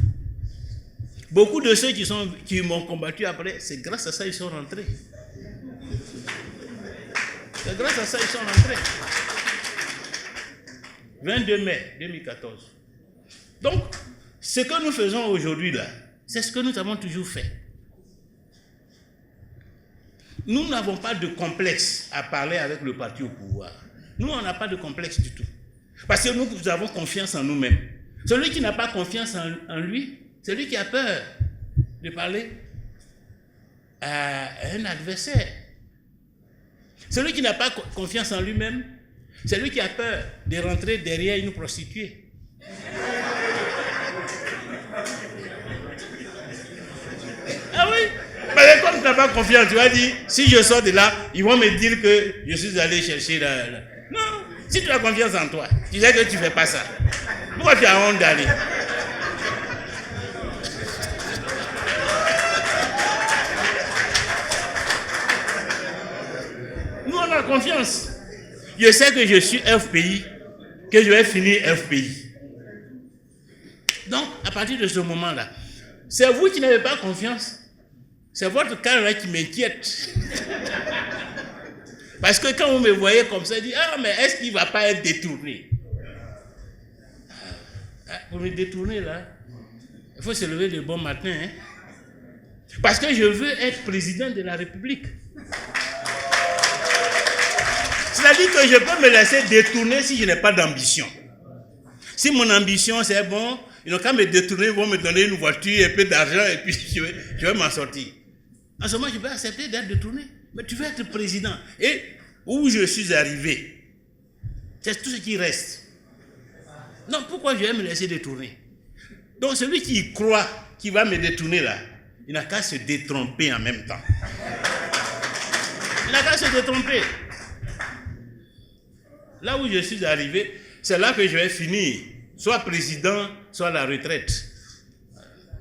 Beaucoup de ceux qui m'ont combattu après, c'est grâce à ça qu'ils sont rentrés. C'est grâce à ça qu'ils sont rentrés. 22 mai 2014. Donc, ce que nous faisons aujourd'hui là, c'est ce que nous avons toujours fait. Nous n'avons pas de complexe à parler avec le parti au pouvoir. Nous, on n'a pas de complexe du tout. Parce que nous avons confiance en nous-mêmes. Celui qui n'a pas confiance en lui, c'est lui qui a peur de parler à un adversaire. Celui qui n'a pas confiance en lui-même, c'est lui qui a peur de rentrer derrière une prostituée. Ah oui? Mais comme tu n'as pas confiance, tu vas dire, si je sors de là, ils vont me dire que je suis allé chercher la... Non, si tu as confiance en toi, tu sais que tu ne fais pas ça. Pourquoi tu as honte d'aller? Nous, on a confiance. Je sais que je suis FPI, que je vais finir FPI. Donc, à partir de ce moment-là, c'est vous qui n'avez pas confiance. C'est votre cas là qui m'inquiète. Parce que quand vous me voyez comme ça, je dis, ah, mais est-ce qu'il ne va pas être détourné? Vous me détournez là. Il faut se lever de bon matin. Hein? Parce que je veux être président de la République. C'est-à-dire que je peux me laisser détourner si je n'ai pas d'ambition. Si mon ambition c'est bon, ils n'ont qu'à me détourner, ils vont me donner une voiture, un peu d'argent et puis je vais m'en sortir. En ce moment, je vais accepter d'être détourné. Mais tu veux être président. Et où je suis arrivé, c'est tout ce qui reste. Non, pourquoi je vais me laisser détourner? Donc celui qui croit qu'il va me détourner là, il n'a qu'à se détromper en même temps. Il n'a qu'à se détromper. Là où je suis arrivé, c'est là que je vais finir. Soit président, soit la retraite.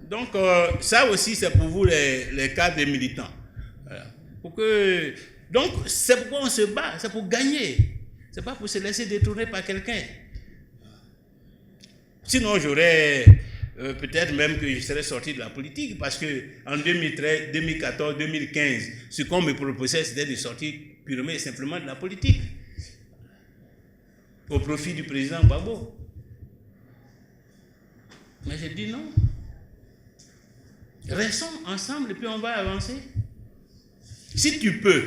Donc ça aussi c'est pour vous les cadres militants. Voilà. Donc c'est pourquoi on se bat, c'est pour gagner. C'est pas pour se laisser détourner par quelqu'un. Sinon j'aurais peut-être même que je serais sorti de la politique parce que en 2013, 2014, 2015, ce qu'on me proposait c'était de sortir purement et simplement de la politique au profit du président Gbagbo. Mais j'ai dit non. Restons ensemble et puis on va avancer. Si tu peux,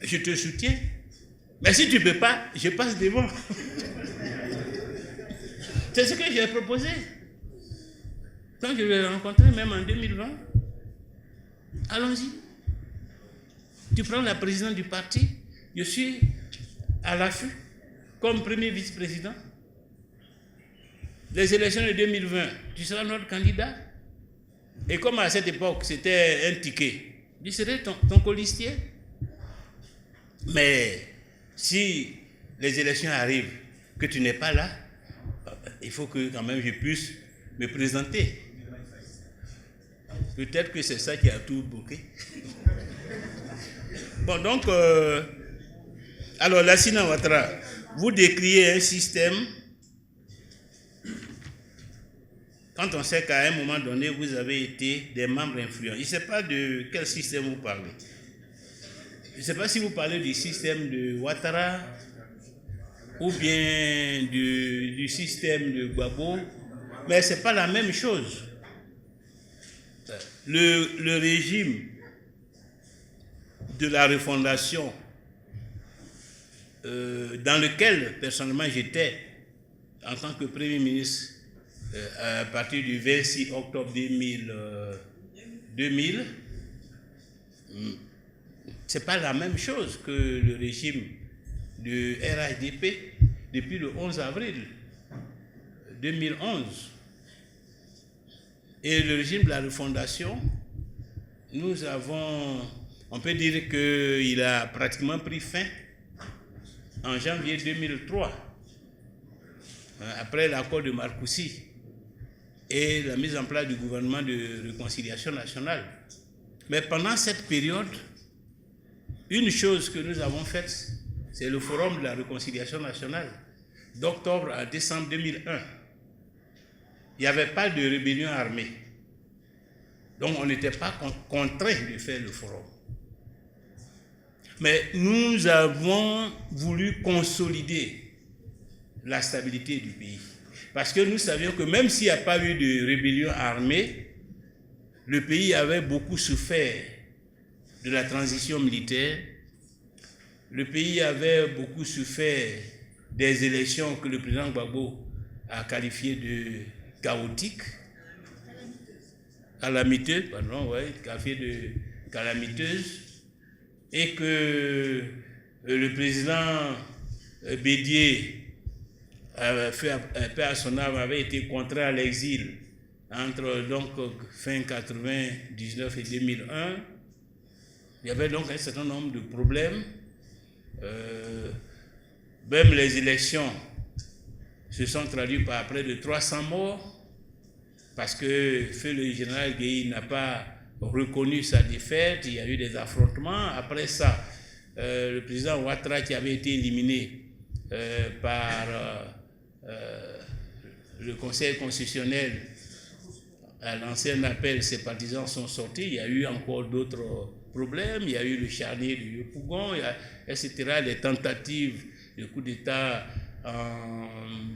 je te soutiens. Mais si tu ne peux pas, je passe devant. C'est ce que j'ai proposé. Quand je l'ai rencontré, même en 2020, allons-y. Tu prends la présidence du parti, je suis à l'affût comme premier vice-président. Les élections de 2020, tu seras notre candidat. Et comme à cette époque, c'était un ticket, je serai ton colistier. Mais si les élections arrivent, que tu n'es pas là, il faut que quand même je puisse me présenter. Peut-être que c'est ça qui a tout bloqué. Bon, donc, alors Lassina Ouattara, vous décriez un système, quand on sait qu'à un moment donné, vous avez été des membres influents. Je ne sais pas de quel système vous parlez. Je ne sais pas si vous parlez du système de Ouattara ou bien du système de Gbagbo, mais ce n'est pas la même chose. Le régime de la refondation dans lequel personnellement j'étais en tant que Premier ministre à partir du 26 octobre 2000, c'est pas la même chose que le régime de RHDP depuis le 11 avril 2011. Et le régime de la refondation, on peut dire qu'il a pratiquement pris fin en janvier 2003, après l'accord de Marcoussis et la mise en place du gouvernement de réconciliation nationale. Mais pendant cette période, une chose que nous avons faite, c'est le forum de la réconciliation nationale d'octobre à décembre 2001. Il n'y avait pas de rébellion armée. Donc on n'était pas contraint de faire le forum. Mais nous avons voulu consolider la stabilité du pays. Parce que nous savions que même s'il n'y a pas eu de rébellion armée, le pays avait beaucoup souffert de la transition militaire. Le pays avait beaucoup souffert des élections que le président Gbagbo a qualifiées de chaotiques, calamiteuses, qualifiées de calamiteuses, et que le président Bédié paix à son âme, avait été contraint à l'exil entre donc fin 99 et 2001. Il y avait donc un certain nombre de problèmes. Même les élections se sont traduites par près de 300 morts parce que le général Gueye n'a pas reconnu sa défaite. Il y a eu des affrontements. Après ça, le président Ouattara, qui avait été éliminé par le Conseil constitutionnel à l'ancien appel, ses partisans sont sortis. Il y a eu encore d'autres problèmes. Il y a eu le charnier de Yopougon, etc. Les tentatives de coup d'État en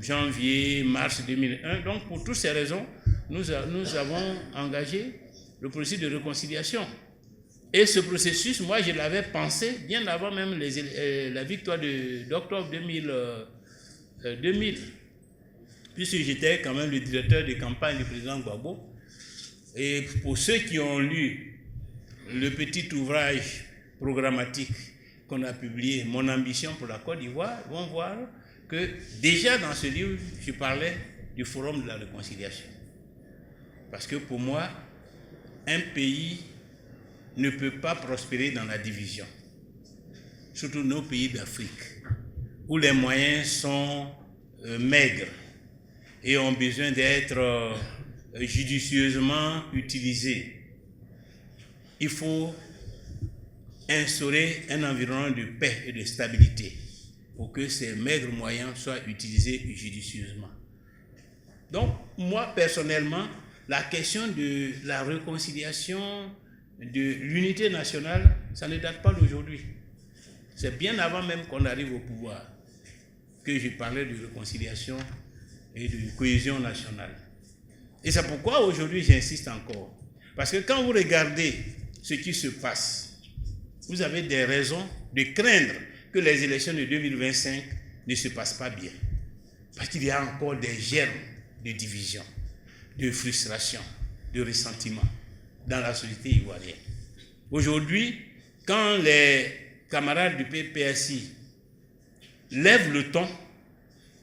janvier, mars 2001. Donc, pour toutes ces raisons, nous avons engagé le processus de réconciliation. Et ce processus, moi, je l'avais pensé bien avant même la victoire d'octobre 2000, puisque j'étais quand même le directeur de campagne du président Gbagbo. Et pour ceux qui ont lu le petit ouvrage programmatique qu'on a publié, Mon ambition pour la Côte d'Ivoire, vont voir que déjà dans ce livre, je parlais du forum de la réconciliation. Parce que pour moi, un pays ne peut pas prospérer dans la division. Surtout nos pays d'Afrique, où les moyens sont maigres et ont besoin d'être judicieusement utilisés. Il faut instaurer un environnement de paix et de stabilité pour que ces maigres moyens soient utilisés judicieusement. Donc, moi, personnellement, la question de la réconciliation, de l'unité nationale, ça ne date pas d'aujourd'hui. C'est bien avant même qu'on arrive au pouvoir que je parlais de réconciliation et de cohésion nationale. Et c'est pourquoi aujourd'hui j'insiste encore. Parce que quand vous regardez ce qui se passe, vous avez des raisons de craindre que les élections de 2025 ne se passent pas bien. Parce qu'il y a encore des germes de division, de frustration, de ressentiment dans la société ivoirienne. Aujourd'hui, quand les camarades du PPSI lèvent le ton,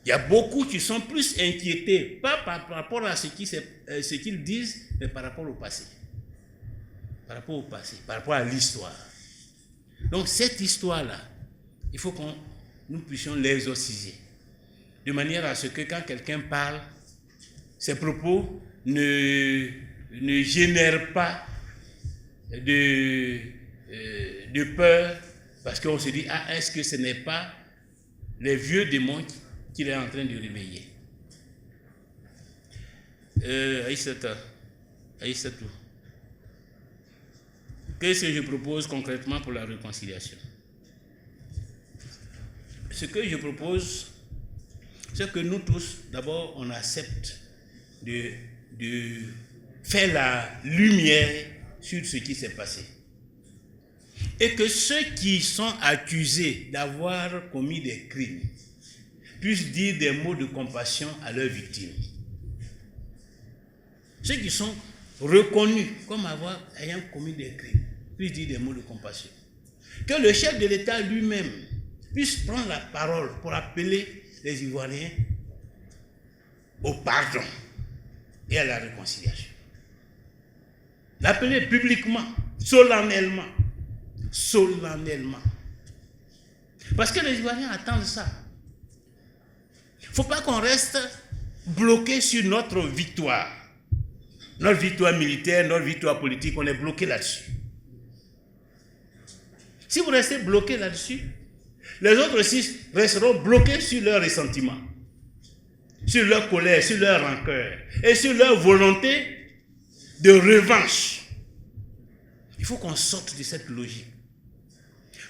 il y a beaucoup qui sont plus inquiétés, pas par rapport à ce qu'ils disent, mais par rapport au passé. Par rapport au passé, par rapport à l'histoire. Donc cette histoire-là, il faut que nous puissions l'exorciser. De manière à ce que quand quelqu'un parle, ses propos ne génèrent pas de peur, parce qu'on se dit, ah, est-ce que ce n'est pas les vieux démons qu'il est en train de réveiller? Aïssatou. Qu'est-ce que je propose concrètement pour la réconciliation? Ce que je propose, c'est que nous tous, d'abord, on accepte de faire la lumière sur ce qui s'est passé. Et que ceux qui sont accusés d'avoir commis des crimes puissent dire des mots de compassion à leurs victimes. Ceux qui sont reconnus comme ayant commis des crimes puissent dire des mots de compassion. Que le chef de l'État lui-même puisse prendre la parole pour appeler les Ivoiriens au pardon et à la réconciliation. L'appeler publiquement, solennellement. Parce que les Ivoiriens attendent ça. Il ne faut pas qu'on reste bloqué sur notre victoire. Notre victoire militaire, notre victoire politique, on est bloqué là-dessus. Si vous restez bloqué là-dessus, les autres aussi resteront bloqués sur leur ressentiment, sur leur colère, sur leur rancœur et sur leur volonté de revanche. Il faut qu'on sorte de cette logique.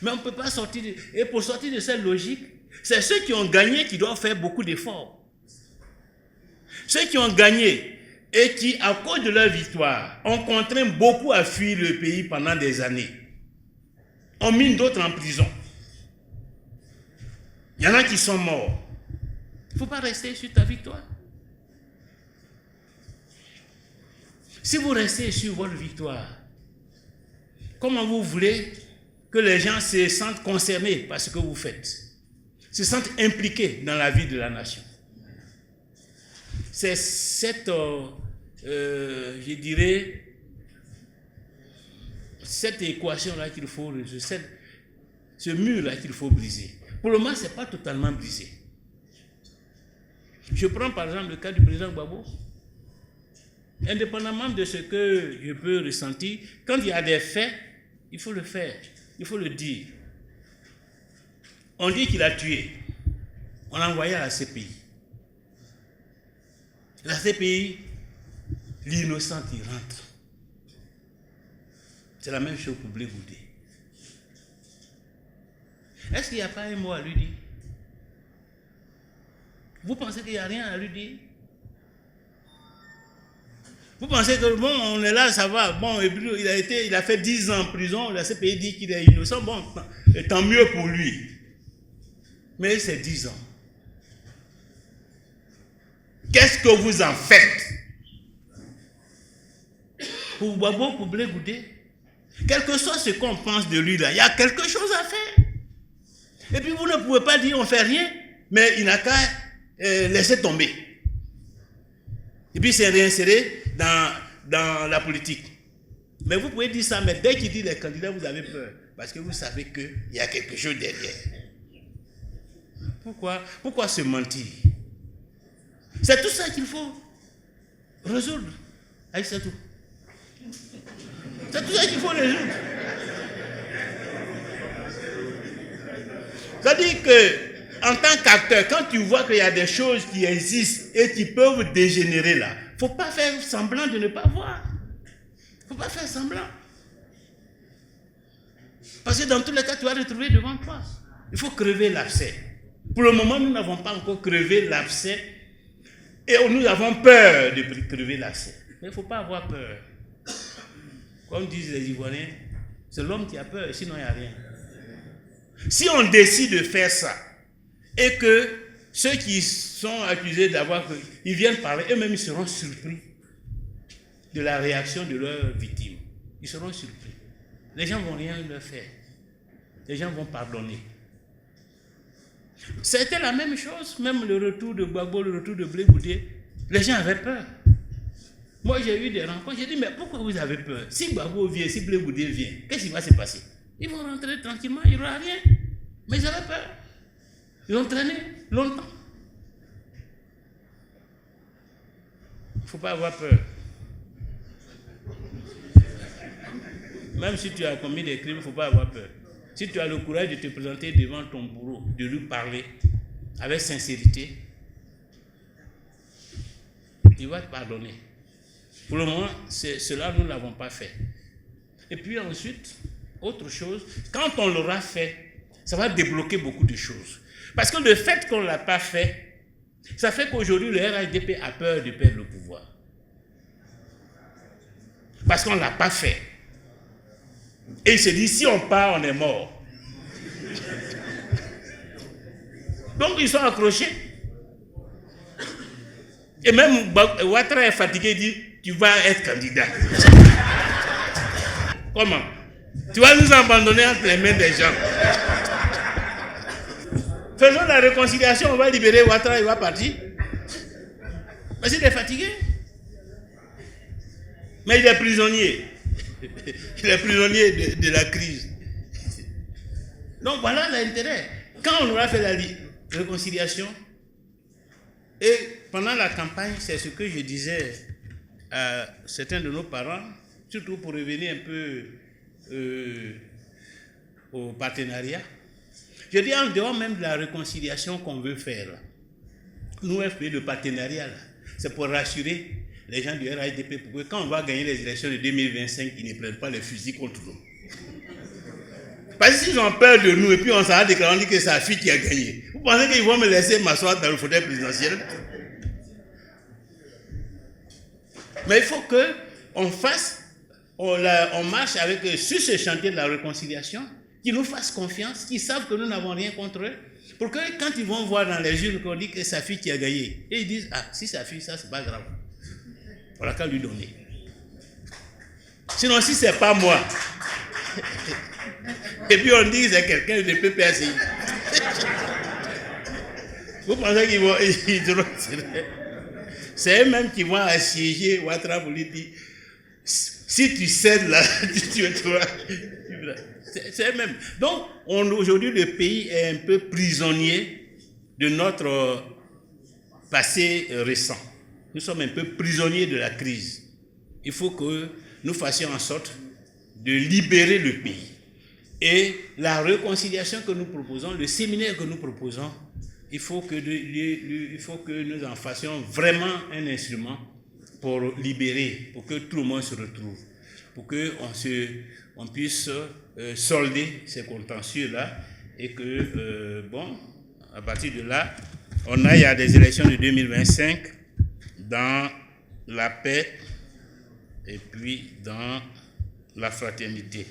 Mais on ne peut pas sortir et pour sortir de cette logique, c'est ceux qui ont gagné qui doivent faire beaucoup d'efforts. Ceux qui ont gagné et qui, à cause de leur victoire, ont contraint beaucoup à fuir le pays pendant des années, ont mis d'autres en prison. Il y en a qui sont morts. Il ne faut pas rester sur ta victoire. Si vous restez sur votre victoire, comment vous voulez que les gens se sentent concernés par ce que vous faites, se sentent impliqués dans la vie de la nation? C'est cette, je dirais, cette équation-là qu'il faut résoudre, ce mur-là qu'il faut briser. Pour le moment, ce n'est pas totalement brisé. Je prends par exemple le cas du président Gbagbo. Indépendamment de ce que je peux ressentir, quand il y a des faits, il faut le faire, il faut le dire. On dit qu'il a tué, on l'a envoyé à la CPI. La CPI l'innocent il rentre. C'est la même chose pour Blé Goudé. Est-ce qu'il n'y a pas un mot à lui dire? Vous pensez qu'il n'y a rien à lui dire? Vous pensez que bon, on est là, ça va. Bon, il a fait 10 ans en prison, la CPI dit qu'il est innocent. Bon, tant mieux pour lui. Mais c'est 10 ans. Qu'est-ce que vous en faites? Pour Gbagbo, pour Blé Goudé, quel que soit ce qu'on pense de lui là, il y a quelque chose à faire. Et puis vous ne pouvez pas dire on ne fait rien, mais il n'a qu'à laisser tomber. Et puis c'est réinséré dans la politique. Mais vous pouvez dire ça, mais dès qu'il dit les candidats, vous avez peur. Parce que vous savez qu'il y a quelque chose derrière. Pourquoi se mentir? C'est tout ça qu'il faut résoudre. C'est tout. C'est tout ça qu'il faut résoudre. C'est-à-dire que, en tant qu'acteur, quand tu vois qu'il y a des choses qui existent et qui peuvent dégénérer là, il ne faut pas faire semblant de ne pas voir. Il ne faut pas faire semblant. Parce que dans tous les cas, tu vas retrouver devant toi. Il faut crever l'abcès. Pour le moment, nous n'avons pas encore crevé l'abcès et nous avons peur de crever l'abcès. Mais il ne faut pas avoir peur. Comme disent les Ivoiriens, c'est l'homme qui a peur, sinon il n'y a rien. Si on décide de faire ça, et que ceux qui sont accusés d'avoir... Ils viennent parler, eux-mêmes ils seront surpris de la réaction de leurs victimes. Ils seront surpris. Les gens ne vont rien leur faire. Les gens vont pardonner. C'était la même chose, même le retour de Gbagbo, le retour de Blé Goudé. Les gens avaient peur. Moi, j'ai eu des rencontres, j'ai dit, mais pourquoi vous avez peur? Si Gbagbo vient, si Blé Goudé vient, qu'est-ce qui va se passer? Ils vont rentrer tranquillement, il n'y aura rien. Mais ils avaient peur. Ils ont traîné longtemps. Il ne faut pas avoir peur. Même si tu as commis des crimes, il ne faut pas avoir peur. Si tu as le courage de te présenter devant ton bourreau, de lui parler avec sincérité, il va te pardonner. Pour le moment, cela, nous ne l'avons pas fait. Et puis ensuite, autre chose, quand on l'aura fait, ça va débloquer beaucoup de choses. Parce que le fait qu'on ne l'a pas fait, ça fait qu'aujourd'hui, le RHDP a peur de perdre le pouvoir. Parce qu'on ne l'a pas fait. Et il se dit, si on part, on est mort. Donc, ils sont accrochés. Et même Ouattara est fatigué, il dit, tu vas être candidat. Comment? Tu vas nous abandonner entre les mains des gens. Faisons la réconciliation, on va libérer Ouattara, il va partir. Parce qu'il est fatigué. Mais il est prisonnier. Il est prisonnier de la crise. Donc voilà l'intérêt. Quand on aura fait la réconciliation, et pendant la campagne, c'est ce que je disais à certains de nos parents, surtout pour revenir un peu au partenariat. Je dis en dehors même de la réconciliation qu'on veut faire, là, nous, FPI, le partenariat, c'est pour rassurer les gens du RHDP pour que quand on va gagner les élections de 2025, ils ne prennent pas les fusils contre nous. Parce que s'ils ont peur de nous et puis on s'en a déclaré, on dit que c'est la fille qui a gagné. Vous pensez qu'ils vont me laisser m'asseoir dans le fauteuil présidentiel? Mais il faut qu'on fasse, on marche avec eux sur ce chantier de la réconciliation, qu'ils nous fassent confiance, qu'ils savent que nous n'avons rien contre eux, pour que quand ils vont voir dans les urnes qu'on dit que c'est sa fille qui a gagné, et ils disent, ah, si c'est sa fille, ça c'est pas grave. On n'a qu'à lui donner. Sinon, si c'est pas moi, et puis on dit que c'est quelqu'un de PPSI, vous pensez qu'ils vont... C'est eux-mêmes qui vont assiéger Ouattara pour lui dire, si tu cèdes là, tu vas... C'est eux-mêmes. Donc, aujourd'hui, le pays est un peu prisonnier de notre passé récent. Nous sommes un peu prisonniers de la crise. Il faut que nous fassions en sorte de libérer le pays. Et la réconciliation que nous proposons, le séminaire que nous proposons, il faut que nous en fassions vraiment un instrument pour libérer, pour que tout le monde se retrouve, pour qu'on puisse solder ces contentieux-là et que, à partir de là, on aille à des élections de 2025 dans la paix et puis dans la fraternité.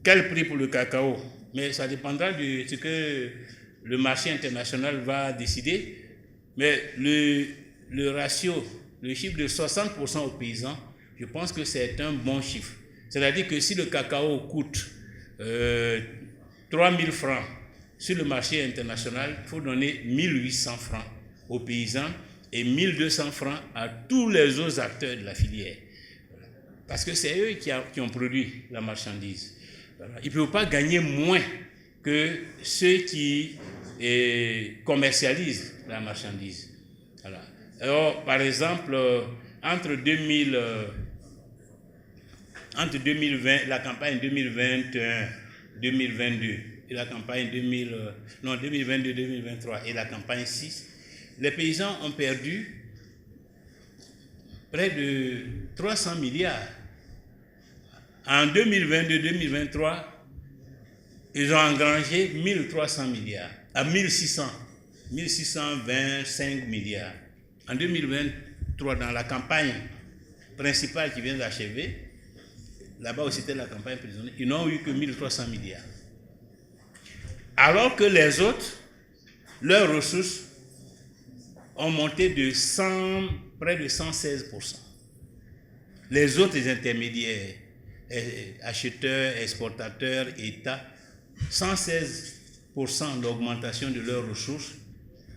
Quel prix pour le cacao? Mais ça dépendra de ce que le marché international va décider. Mais le ratio, le chiffre de 60% aux paysans, je pense que c'est un bon chiffre. C'est-à-dire que si le cacao coûte 3 000 francs sur le marché international, il faut donner 1 800 francs aux paysans et 1 200 francs à tous les autres acteurs de la filière. Parce que c'est eux qui ont produit la marchandise. Ils ne peuvent pas gagner moins que ceux qui commercialisent la marchandise. Voilà. Alors, par exemple, entre 2020, la campagne 2021-2022 et la campagne 2022-2023 et la campagne 6, les paysans ont perdu près de 300 milliards. En 2022-2023, ils ont engrangé 1300 milliards, à 1625 milliards. En 2023, dans la campagne principale qui vient d'achever, là-bas où c'était la campagne présidentielle, ils n'ont eu que 1300 milliards. Alors que les autres, leurs ressources ont monté de près de 116%. Les autres intermédiaires, acheteurs, exportateurs, États, 116% d'augmentation de leurs ressources,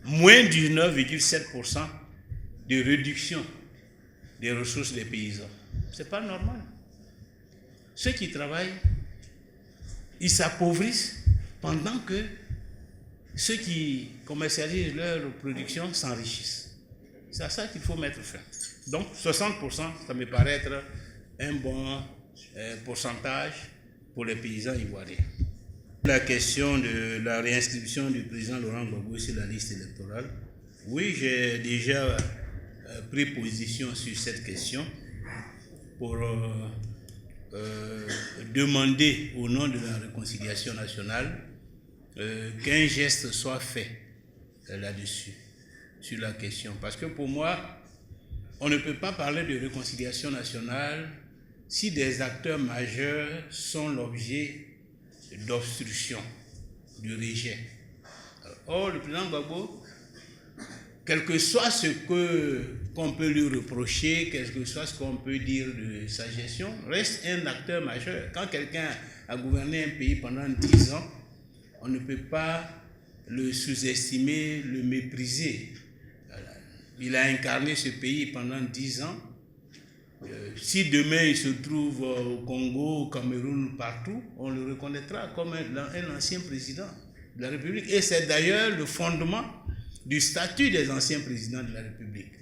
moins 19,7% de réduction des ressources des paysans. Ce n'est pas normal. Ceux qui travaillent, ils s'appauvrissent pendant que ceux qui commercialisent leur production s'enrichissent. C'est à ça qu'il faut mettre fin. Donc 60%, ça me paraît être un bon pourcentage pour les paysans ivoiriens. La question de la réinscription du président Laurent Gbagbo sur la liste électorale, oui, j'ai déjà pris position sur cette question pour demander au nom de la réconciliation nationale qu'un geste soit fait là-dessus, sur la question. Parce que pour moi, on ne peut pas parler de réconciliation nationale si des acteurs majeurs sont l'objet d'obstruction, de rejet. Or, le président Gbagbo, quel que soit ce qu'on peut lui reprocher, quel que soit ce qu'on peut dire de sa gestion, reste un acteur majeur. Quand quelqu'un a gouverné un pays pendant 10 ans, on ne peut pas le sous-estimer, le mépriser. Il a incarné ce pays pendant 10 ans. Si demain il se trouve au Congo, au Cameroun, partout, on le reconnaîtra comme un ancien président de la République. Et c'est d'ailleurs le fondement du statut des anciens présidents de la République.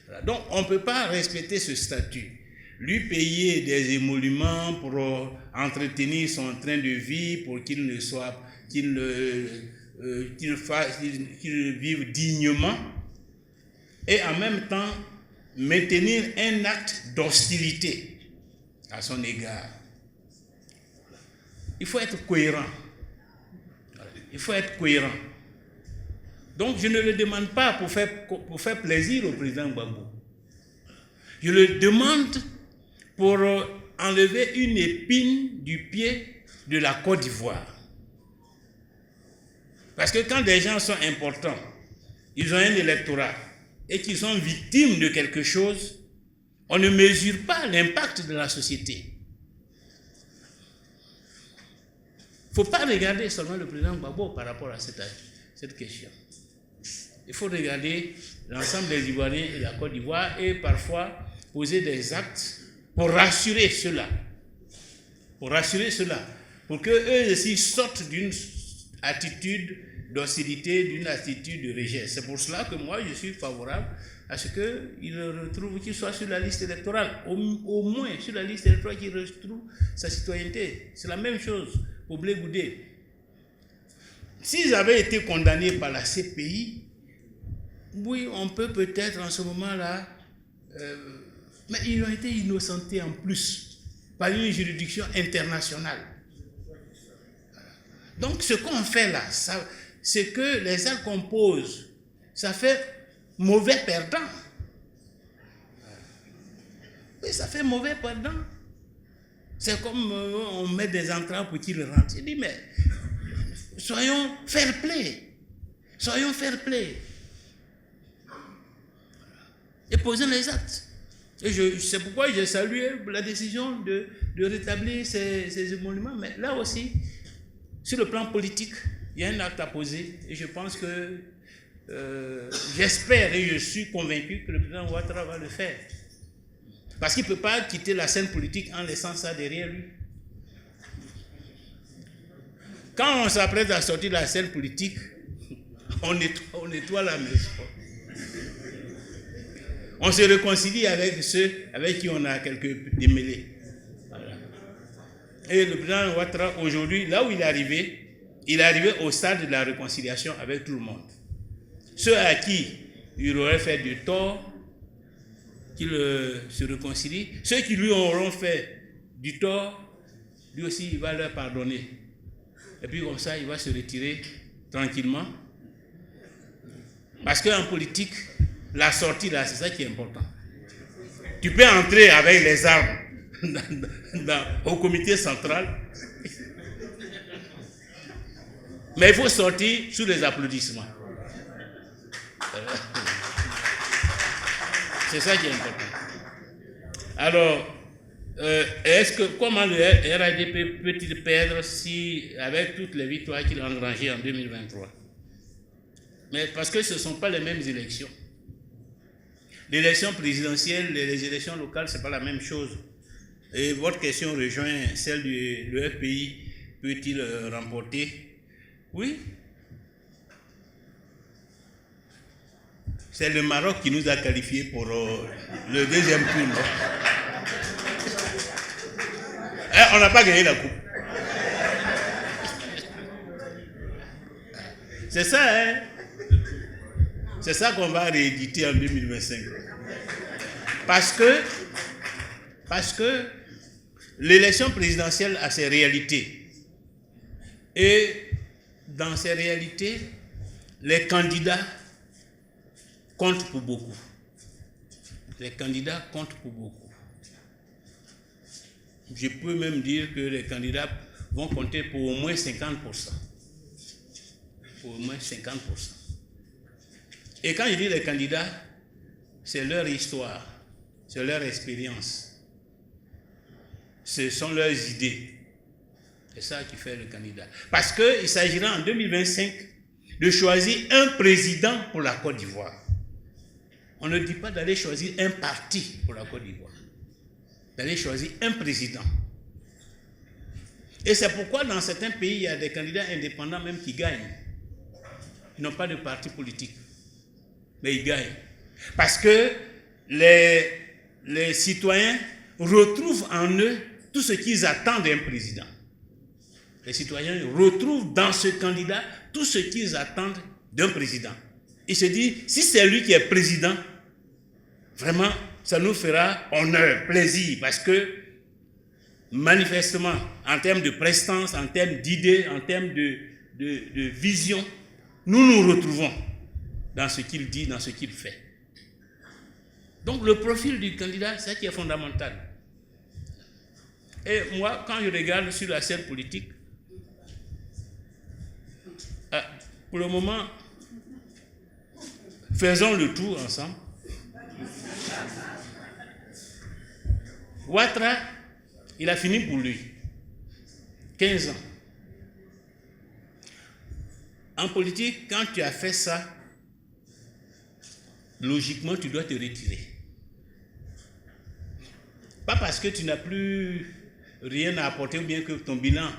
Voilà. Donc on ne peut pas respecter ce statut, lui payer des émoluments pour entretenir son train de vie, pour qu'il vive dignement, et en même temps maintenir un acte d'hostilité à son égard. Il faut être cohérent. Il faut être cohérent. Donc je ne le demande pas pour faire plaisir au président Gbagbo. Je le demande pour enlever une épine du pied de la Côte d'Ivoire. Parce que quand des gens sont importants, ils ont un électorat et qu'ils sont victimes de quelque chose, on ne mesure pas l'impact de la société. Il ne faut pas regarder seulement le président Gbagbo par rapport à cette question. Il faut regarder l'ensemble des Ivoiriens et la Côte d'Ivoire et parfois poser des actes pour rassurer ceux-là. Pour qu'eux aussi sortent d'une attitude d'hostilité, d'une attitude de rejet. C'est pour cela que moi, je suis favorable à ce qu'il soit sur la liste électorale. Au moins sur la liste électorale, qu'il retrouve sa citoyenneté. C'est la même chose pour Blé Goudé. S'ils avaient été condamnés par la CPI, oui, on peut peut-être en ce moment-là Mais ils ont été innocentés en plus par une juridiction internationale. Donc ce qu'on fait là, c'est que les actes qu'on pose, ça fait mauvais perdant. Oui, ça fait mauvais perdant. C'est comme on met des entraves pour qu'ils rentrent. Il dit, mais soyons fair play. Soyons fair play. Et posons les actes. Et c'est pourquoi j'ai salué la décision de rétablir ces émoluments. Mais là aussi, sur le plan politique, il y a un acte à poser. Et je pense que, j'espère et je suis convaincu que le président Ouattara va le faire. Parce qu'il ne peut pas quitter la scène politique en laissant ça derrière lui. Quand on s'apprête à sortir de la scène politique, on nettoie la maison. On se réconcilie avec ceux avec qui on a quelques démêlés. Voilà. Et le président Ouattara, aujourd'hui, là où il est arrivé au stade de la réconciliation avec tout le monde. Ceux à qui il aurait fait du tort, qu'il se réconcilie. Ceux qui lui auront fait du tort, lui aussi, il va leur pardonner. Et puis comme ça, il va se retirer tranquillement. Parce qu'en politique, la sortie là, c'est ça qui est important. Tu peux entrer avec les armes au comité central, mais il faut sortir sous les applaudissements. C'est ça qui est important. Alors, comment le RADP peut-il perdre avec toutes les victoires qu'il a engrangées en 2023? Mais parce que ce ne sont pas les mêmes élections. L'élection présidentielle et les élections locales, ce n'est pas la même chose. Et votre question rejoint celle du FPI. Peut-il remporter? Oui. C'est le Maroc qui nous a qualifiés pour le deuxième tour. On n'a pas gagné la coupe. C'est ça, hein? C'est ça qu'on va rééditer en 2025. Parce que l'élection présidentielle a ses réalités. Et dans ces réalités, les candidats comptent pour beaucoup. Les candidats comptent pour beaucoup. Je peux même dire que les candidats vont compter pour au moins 50%. Pour au moins 50%. Et quand je dis les candidats, c'est leur histoire, c'est leur expérience. Ce sont leurs idées. C'est ça qui fait le candidat. Parce qu'il s'agira en 2025 de choisir un président pour la Côte d'Ivoire. On ne dit pas d'aller choisir un parti pour la Côte d'Ivoire. D'aller choisir un président. Et c'est pourquoi dans certains pays, il y a des candidats indépendants même qui gagnent. Ils n'ont pas de parti politique. Mais ils gagnent. Parce que les citoyens retrouvent en eux tout ce qu'ils attendent d'un président. Les citoyens retrouvent dans ce candidat tout ce qu'ils attendent d'un président. Ils se disent, si c'est lui qui est président, vraiment, ça nous fera honneur, plaisir, parce que manifestement, en termes de prestance, en termes d'idées, en termes de vision, nous nous retrouvons dans ce qu'il dit, dans ce qu'il fait. Donc le profil du candidat, c'est ça qui est fondamental. Et moi, quand je regarde sur la scène politique, pour le moment, faisons le tour ensemble. Ouattara, il a fini pour lui. 15 ans. En politique, quand tu as fait ça, logiquement, tu dois te retirer. Pas parce que tu n'as plus rien à apporter ou bien que ton bilan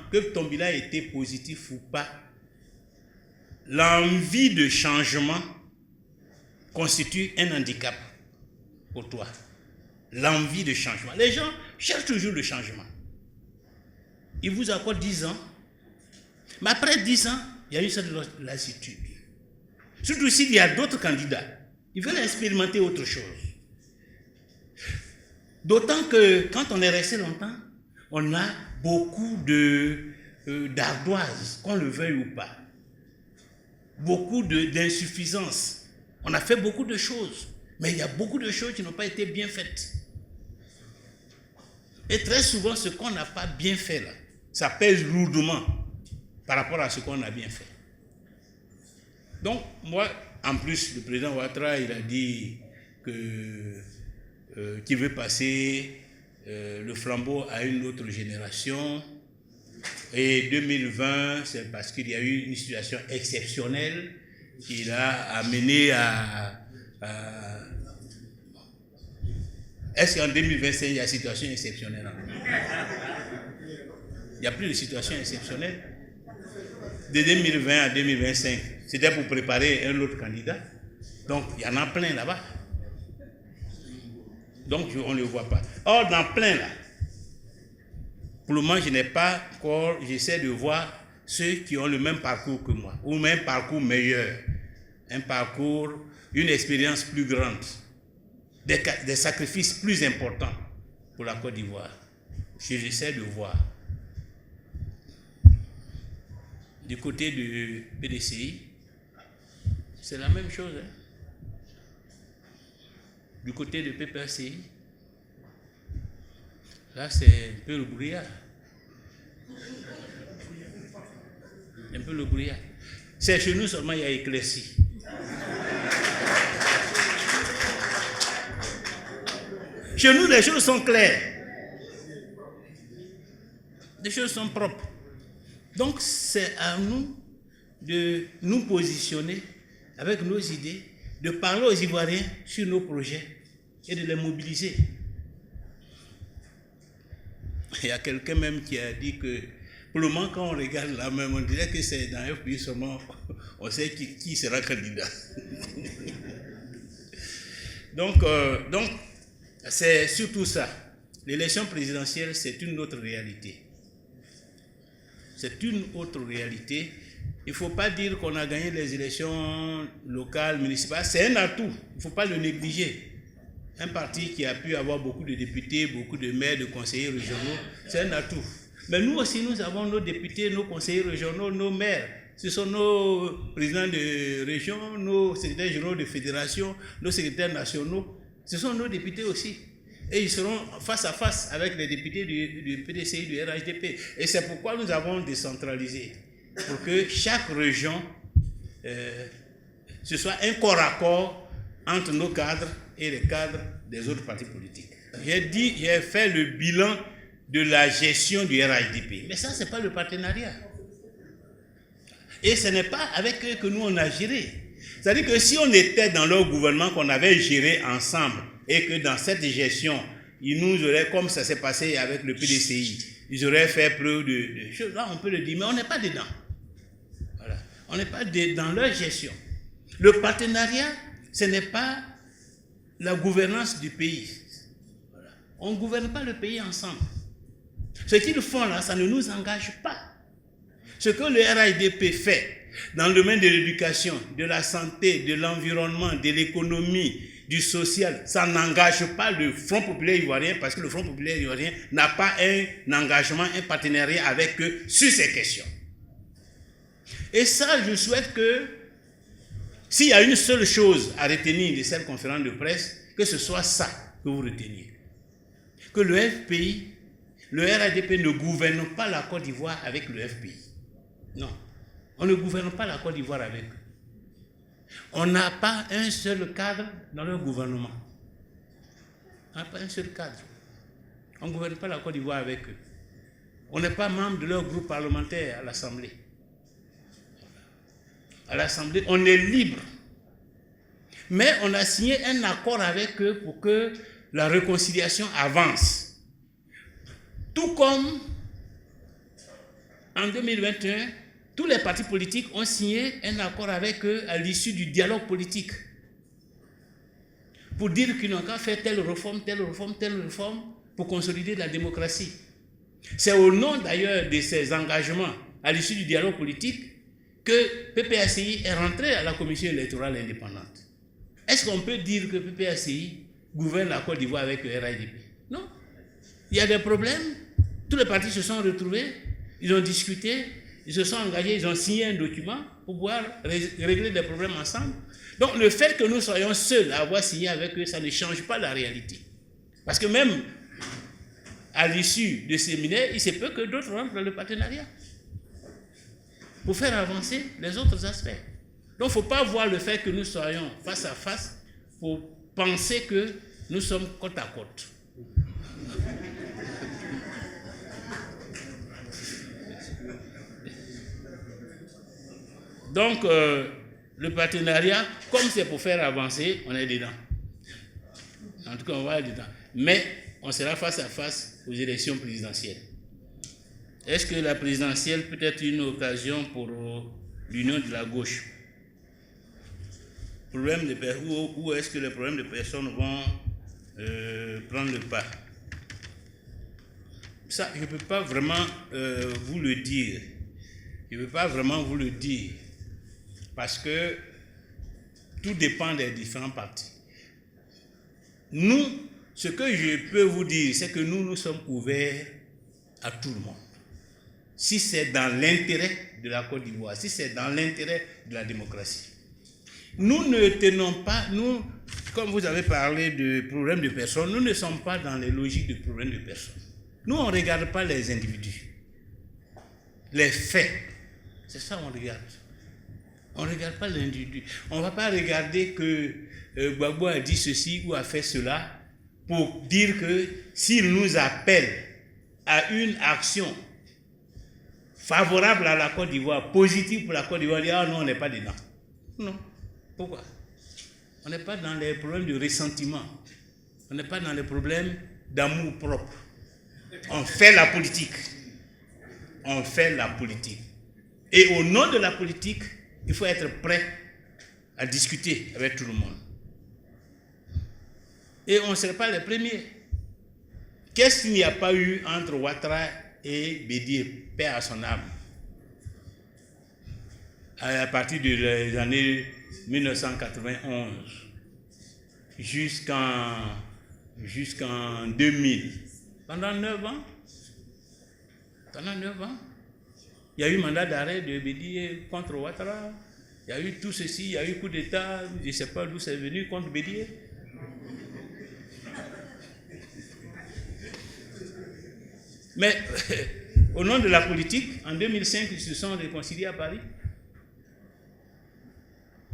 était positif ou pas. L'envie de changement constitue un handicap pour toi. L'envie de changement. Les gens cherchent toujours le changement. Ils vous accordent 10 ans. Mais après 10 ans, il y a une certaine lassitude. Surtout s'il y a d'autres candidats. Ils veulent expérimenter autre chose. D'autant que quand on est resté longtemps, on a beaucoup d'ardoises, qu'on le veuille ou pas. Beaucoup d'insuffisances. On a fait beaucoup de choses, mais il y a beaucoup de choses qui n'ont pas été bien faites. Et très souvent, ce qu'on n'a pas bien fait là, ça pèse lourdement par rapport à ce qu'on a bien fait. Donc, moi, en plus, le président Ouattara, il a dit qu'il veut passer le flambeau à une autre génération. Et 2020, c'est parce qu'il y a eu une situation exceptionnelle qui l'a amené à Est-ce qu'en 2025, il y a une situation exceptionnelle? Il n'y a plus de situation exceptionnelle. De 2020 à 2025, c'était pour préparer un autre candidat. Donc, il y en a plein là-bas. Donc, on ne le voit pas. Or, dans plein là, pour le moment, je n'ai pas encore, j'essaie de voir ceux qui ont le même parcours que moi, ou même parcours meilleur, un parcours, une expérience plus grande, des sacrifices plus importants pour la Côte d'Ivoire. J'essaie de voir. Du côté du PDCI, c'est la même chose. Hein? Du côté du PPACI, là c'est un peu le brouillard. Un peu le brouillard. C'est chez nous seulement il y a éclairci. Chez nous, les choses sont claires. Les choses sont propres. Donc, c'est à nous de nous positionner avec nos idées, de parler aux Ivoiriens sur nos projets et de les mobiliser. Il y a quelqu'un même qui a dit que, pour le moment, quand on regarde là même, on dirait que c'est dans un pays seulement, on sait qui sera candidat. Donc, c'est surtout ça. L'élection présidentielle, c'est une autre réalité. C'est une autre réalité. Il ne faut pas dire qu'on a gagné les élections locales, municipales. C'est un atout. Il ne faut pas le négliger. Un parti qui a pu avoir beaucoup de députés, beaucoup de maires, de conseillers régionaux, c'est un atout. Mais nous aussi, nous avons nos députés, nos conseillers régionaux, nos maires. Ce sont nos présidents de région, nos secrétaires généraux de fédération, nos secrétaires nationaux. Ce sont nos députés aussi. Et ils seront face à face avec les députés du PDCI, du RHDP. Et c'est pourquoi nous avons décentralisé. Pour que chaque région, ce soit un corps à corps entre nos cadres et les cadres des autres partis politiques. J'ai fait le bilan de la gestion du RHDP. Mais ça, ce n'est pas le partenariat. Et ce n'est pas avec eux que nous, on a géré. C'est-à-dire que si on était dans leur gouvernement, qu'on avait géré ensemble, et que dans cette gestion, ils nous auraient, comme ça s'est passé avec le PDCI, ils auraient fait preuve de choses. Là, on peut le dire, mais on n'est pas dedans. Voilà. On n'est pas dans leur gestion. Le partenariat, ce n'est pas la gouvernance du pays. Voilà. On ne gouverne pas le pays ensemble. Ce qu'ils font là, ça ne nous engage pas. Ce que le RHDP fait dans le domaine de l'éducation, de la santé, de l'environnement, de l'économie, du social, ça n'engage pas le Front populaire ivoirien parce que le Front populaire ivoirien n'a pas un engagement, un partenariat avec eux sur ces questions. Et ça, je souhaite que s'il y a une seule chose à retenir de cette conférence de presse, que ce soit ça que vous reteniez. Que le FPI, le RHDP ne gouverne pas la Côte d'Ivoire avec le FPI. Non, on ne gouverne pas la Côte d'Ivoire avec eux. On n'a pas un seul cadre dans leur gouvernement. On n'a pas un seul cadre. On ne gouverne pas la Côte d'Ivoire avec eux. On n'est pas membre de leur groupe parlementaire à l'Assemblée. À l'Assemblée, on est libre. Mais on a signé un accord avec eux pour que la réconciliation avance. Tout comme en 2021, tous les partis politiques ont signé un accord avec eux à l'issue du dialogue politique pour dire qu'ils n'ont qu'à faire telle réforme pour consolider la démocratie. C'est au nom d'ailleurs de ces engagements à l'issue du dialogue politique que PPACI est rentré à la Commission électorale indépendante. Est-ce qu'on peut dire que PPACI gouverne la Côte d'Ivoire avec le RHDP? Non. Il y a des problèmes. Tous les partis se sont retrouvés, ils ont discuté, ils se sont engagés, ils ont signé un document pour pouvoir régler des problèmes ensemble. Donc le fait que nous soyons seuls à avoir signé avec eux, ça ne change pas la réalité. Parce que même à l'issue de ces séminaires, il se peut que d'autres rentrent dans le partenariat pour faire avancer les autres aspects. Donc il ne faut pas voir le fait que nous soyons face à face pour penser que nous sommes côte à côte. Donc, le partenariat, comme c'est pour faire avancer, on est dedans. En tout cas, on va être dedans. Mais on sera face à face aux élections présidentielles. Est-ce que la présidentielle peut être une occasion pour l'union de la gauche? Ou est-ce que les problèmes de personnes vont prendre le pas? Ça, je ne peux pas vraiment vous le dire. Je ne peux pas vraiment vous le dire. Parce que tout dépend des différents partis. Nous, ce que je peux vous dire, c'est que nous sommes ouverts à tout le monde. Si c'est dans l'intérêt de la Côte d'Ivoire, si c'est dans l'intérêt de la démocratie. Nous ne tenons pas, nous, comme vous avez parlé de problèmes de personnes, nous ne sommes pas dans les logiques de problèmes de personnes. Nous, on ne regarde pas les individus, les faits. C'est ça qu'on regarde. On ne regarde pas l'individu. On ne va pas regarder que Gbagbo a dit ceci ou a fait cela pour dire que s'il nous appelle à une action favorable à la Côte d'Ivoire, positive pour la Côte d'Ivoire, ah non, on n'est pas dedans. Non. Pourquoi? On n'est pas dans les problèmes de ressentiment. On n'est pas dans les problèmes d'amour propre. On fait la politique. On fait la politique. Et au nom de la politique, il faut être prêt à discuter avec tout le monde. Et on ne serait pas les premiers. Qu'est-ce qu'il n'y a pas eu entre Ouattara et Bédié, paix à son âme, à partir des années 1991 jusqu'en 2000, pendant 9 ans, il y a eu mandat d'arrêt de Bédié contre Ouattara, il y a eu tout ceci, il y a eu coup d'État, je ne sais pas d'où c'est venu, contre Bédié. Mais au nom de la politique, en 2005, ils se sont réconciliés à Paris.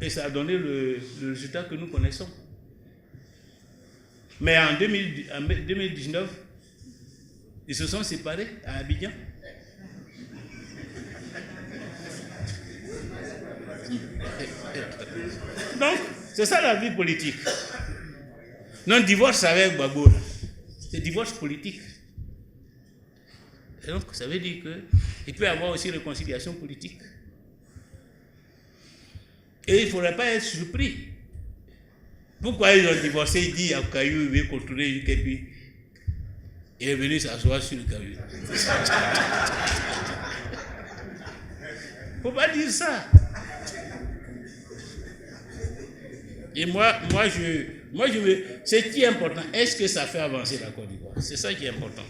Et ça a donné le résultat que nous connaissons. Mais en 2019, ils se sont séparés à Abidjan. Donc, c'est ça la vie politique. Non, divorce avec Gbagbo, c'est divorce politique. Et donc, ça veut dire qu'il peut y avoir aussi réconciliation politique. Et il ne faudrait pas être surpris. Pourquoi ils ont divorcé? Il dit à Caillou, il veut contrôler le Képi. Il est venu s'asseoir sur le Caillou. Il ne faut pas dire ça. Et moi, ce qui est important, est-ce que ça fait avancer la Côte d'Ivoire? C'est ça qui est important.